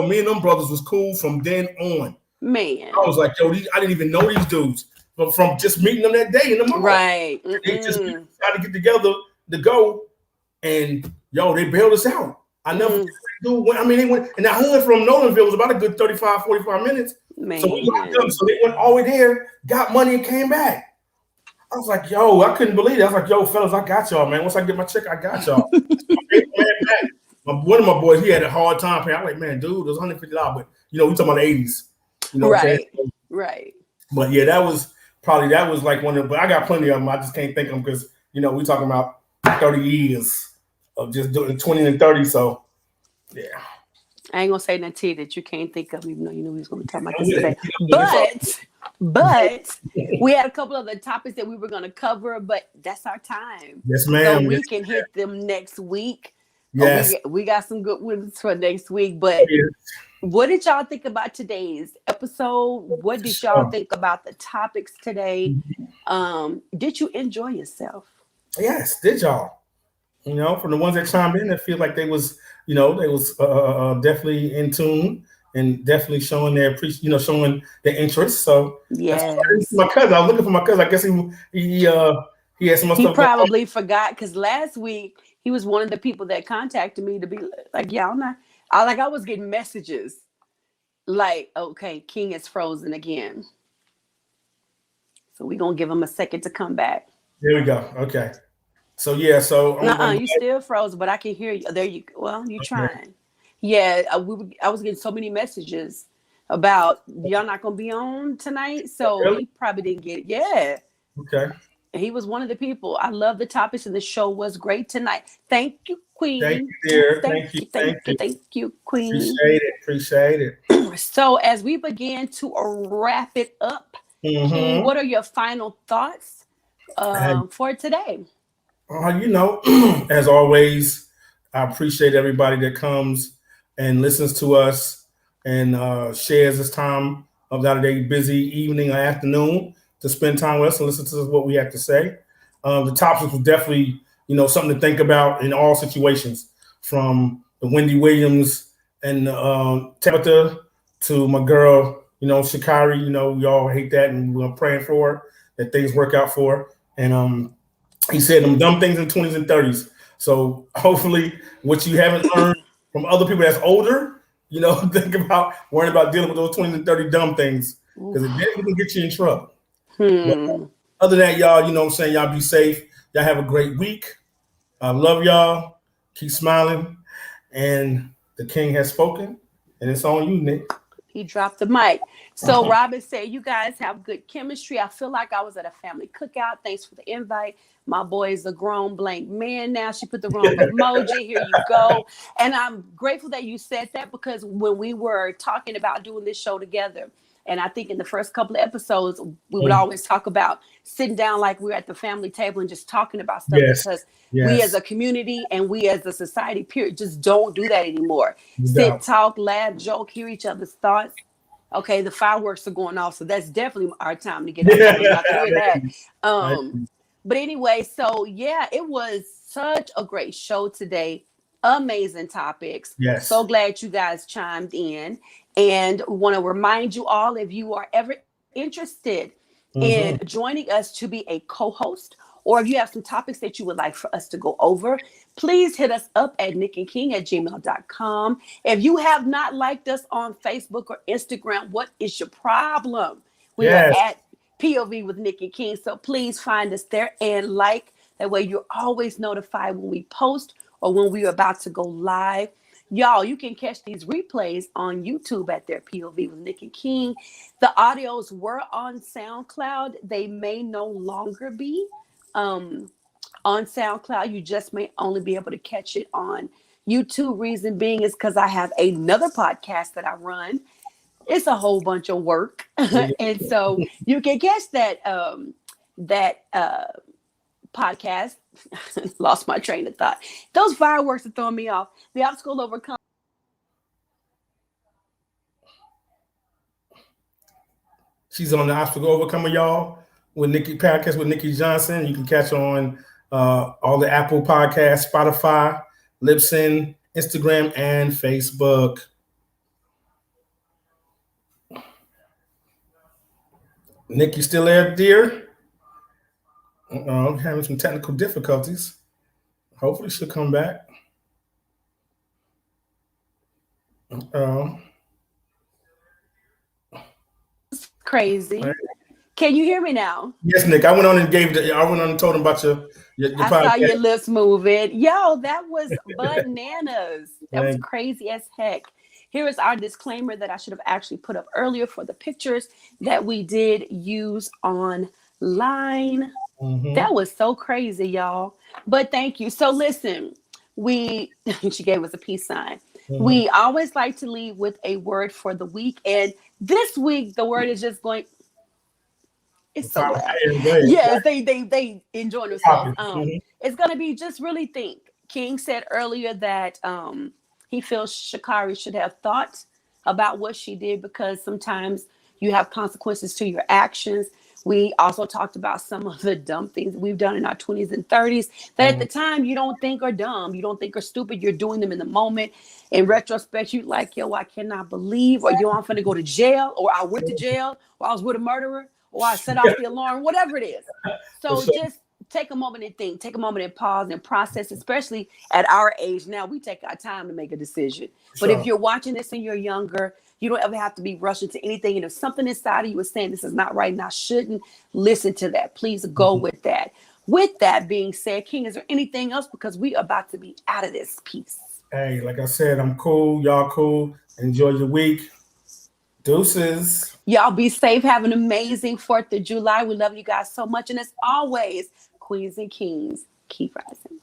Me and them brothers was cool from then on. Man. I was like, I didn't even know these dudes. But from just meeting them that day in the mall. Right. They just tried to get together to go, and they bailed us out. I never do. I mean, they went, and that hood from Nolanville was about a good 35, 45 minutes. Man. So we locked them. So they went all the way there, got money, and came back. I was like, I couldn't believe it. I was like, fellas, I got y'all, man. Once I get my check, I got y'all. One of my boys, he had a hard time paying. I'm like, man, dude, it was $150, but we talking about the 80s. Right. Right. But yeah, that was like one of. But I got plenty of them. I just can't think of them because we talking about 30 years of just doing 20 and 30. So yeah, I ain't gonna say nothing to you that you can't think of, even though you knew we was gonna be talking about this today. But we had a couple of the topics that we were gonna cover, but that's our time. Yes, ma'am. So we can hit them next week. Yes, we got some good ones for next week. But what did y'all think about today's episode? What did y'all think about the topics today? Did you enjoy yourself? Yes, did y'all? From the ones that chimed in, it feels like they was, definitely in tune and definitely showing their showing their interest. So yeah, my cousin. I was looking for my cousin. I guess he had some stuff. He probably forgot because last week he was one of the people that contacted me to be like, yeah, I was getting messages like, okay, King is frozen again. So we're going to give him a second to come back. There we go. Okay. So, yeah. So you still frozen, but I can hear you. There you go. Well, you trying. Yeah. I was getting so many messages about y'all not going to be on tonight. So really? He probably didn't get it. Yeah. Okay. He was one of the people. I love the topics, and the show was great tonight. Thank you, Queen. Thank you, dear. Thank you, Queen. Appreciate it. So, as we begin to wrap it up, King, what are your final thoughts for today? As always, I appreciate everybody that comes and listens to us and shares this time of that day, busy evening or afternoon, to spend time with us and listen to what we have to say. The topics was definitely, something to think about in all situations, from the Wendy Williams and Tabitha to my girl, Sha Carri. We all hate that, and we're praying for her, that things work out for her. And he said them dumb things in 20s and 30s. So hopefully what you haven't learned from other people that's older, think about worrying about dealing with those 20s and 30 dumb things, because it can get you in trouble. But other than that, y'all, y'all be safe. Y'all have a great week. I love y'all. Keep smiling. And the King has spoken. And it's on you, Nick. He dropped the mic. So Robin said, you guys have good chemistry. I feel like I was at a family cookout. Thanks for the invite. My boy is a grown blank man now. She put the wrong emoji. Here you go. And I'm grateful that you said that, because when we were talking about doing this show together, And I think in the first couple of episodes, we would always talk about sitting down like we're at the family table and just talking about stuff, Yes. because we as Yes. a community and we as a society, period, just don't do that anymore. No Sit, doubt. talk, laugh, joke, hear each other's thoughts. Okay, the fireworks are going off, so that's definitely our time to get out. I want to hear that. But anyway, so yeah, it was such a great show today. Amazing topics. Yes. So glad you guys chimed in. And want to remind you all, if you are ever interested in joining us to be a co-host, or if you have some topics that you would like for us to go over, please hit us up at nickandking@gmail.com. If you have not liked us on Facebook or Instagram, what is your problem? We are at POV with Nick and King. So please find us there and like. That way you're always notified when we post or when we're about to go live. Y'all, you can catch these replays on YouTube at their POV with Nick and King. The audios were on SoundCloud. They may no longer be on SoundCloud. You just may only be able to catch it on YouTube. Reason being is because I have another podcast that I run. It's a whole bunch of work. And so you can catch that podcast. Lost my train of thought. Those fireworks are throwing me off. The obstacle overcome. She's on the Obstacle Overcomer, y'all, with Nikki podcast with Nikki Johnson. You can catch her on all the Apple Podcasts, Spotify, Libsyn, Instagram, and Facebook. Nikki still there, dear? I'm having some technical difficulties. Hopefully she'll come back. Crazy. Can you hear me now? Yes, Nick. I went on and told him about your I podcast. saw your lips moving. Yo, that was bananas. That was crazy as heck. Here is our disclaimer that I should have actually put up earlier for the pictures that we did use online. That was so crazy, y'all. But thank you. So listen, she gave us a peace sign. We always like to leave with a word for the week. And this week, the word is just going. It's so loud. Yes, they enjoy themselves. It's going to be just really think. King said earlier that he feels Sha Carri should have thought about what she did, because sometimes you have consequences to your actions. We also talked about some of the dumb things we've done in our 20s and 30s that at the time you don't think are dumb. You don't think are stupid. You're doing them in the moment. In retrospect, you're like, yo, I cannot believe, or yo, I'm finna go to jail, or I went to jail, or I was with a murderer, or I set off the alarm, whatever it is. So just take a moment and think, take a moment and pause and process, especially at our age now. We take our time to make a decision. But if you're watching this and you're younger, you don't ever have to be rushing to anything. And if something inside of you is saying this is not right and I shouldn't, listen to that. Please go with that. With that being said, King, is there anything else? Because we are about to be out of this piece. Hey, like I said, I'm cool. Y'all cool. Enjoy your week. Deuces. Y'all be safe. Have an amazing 4th of July. We love you guys so much. And as always, Queens and Kings, keep rising.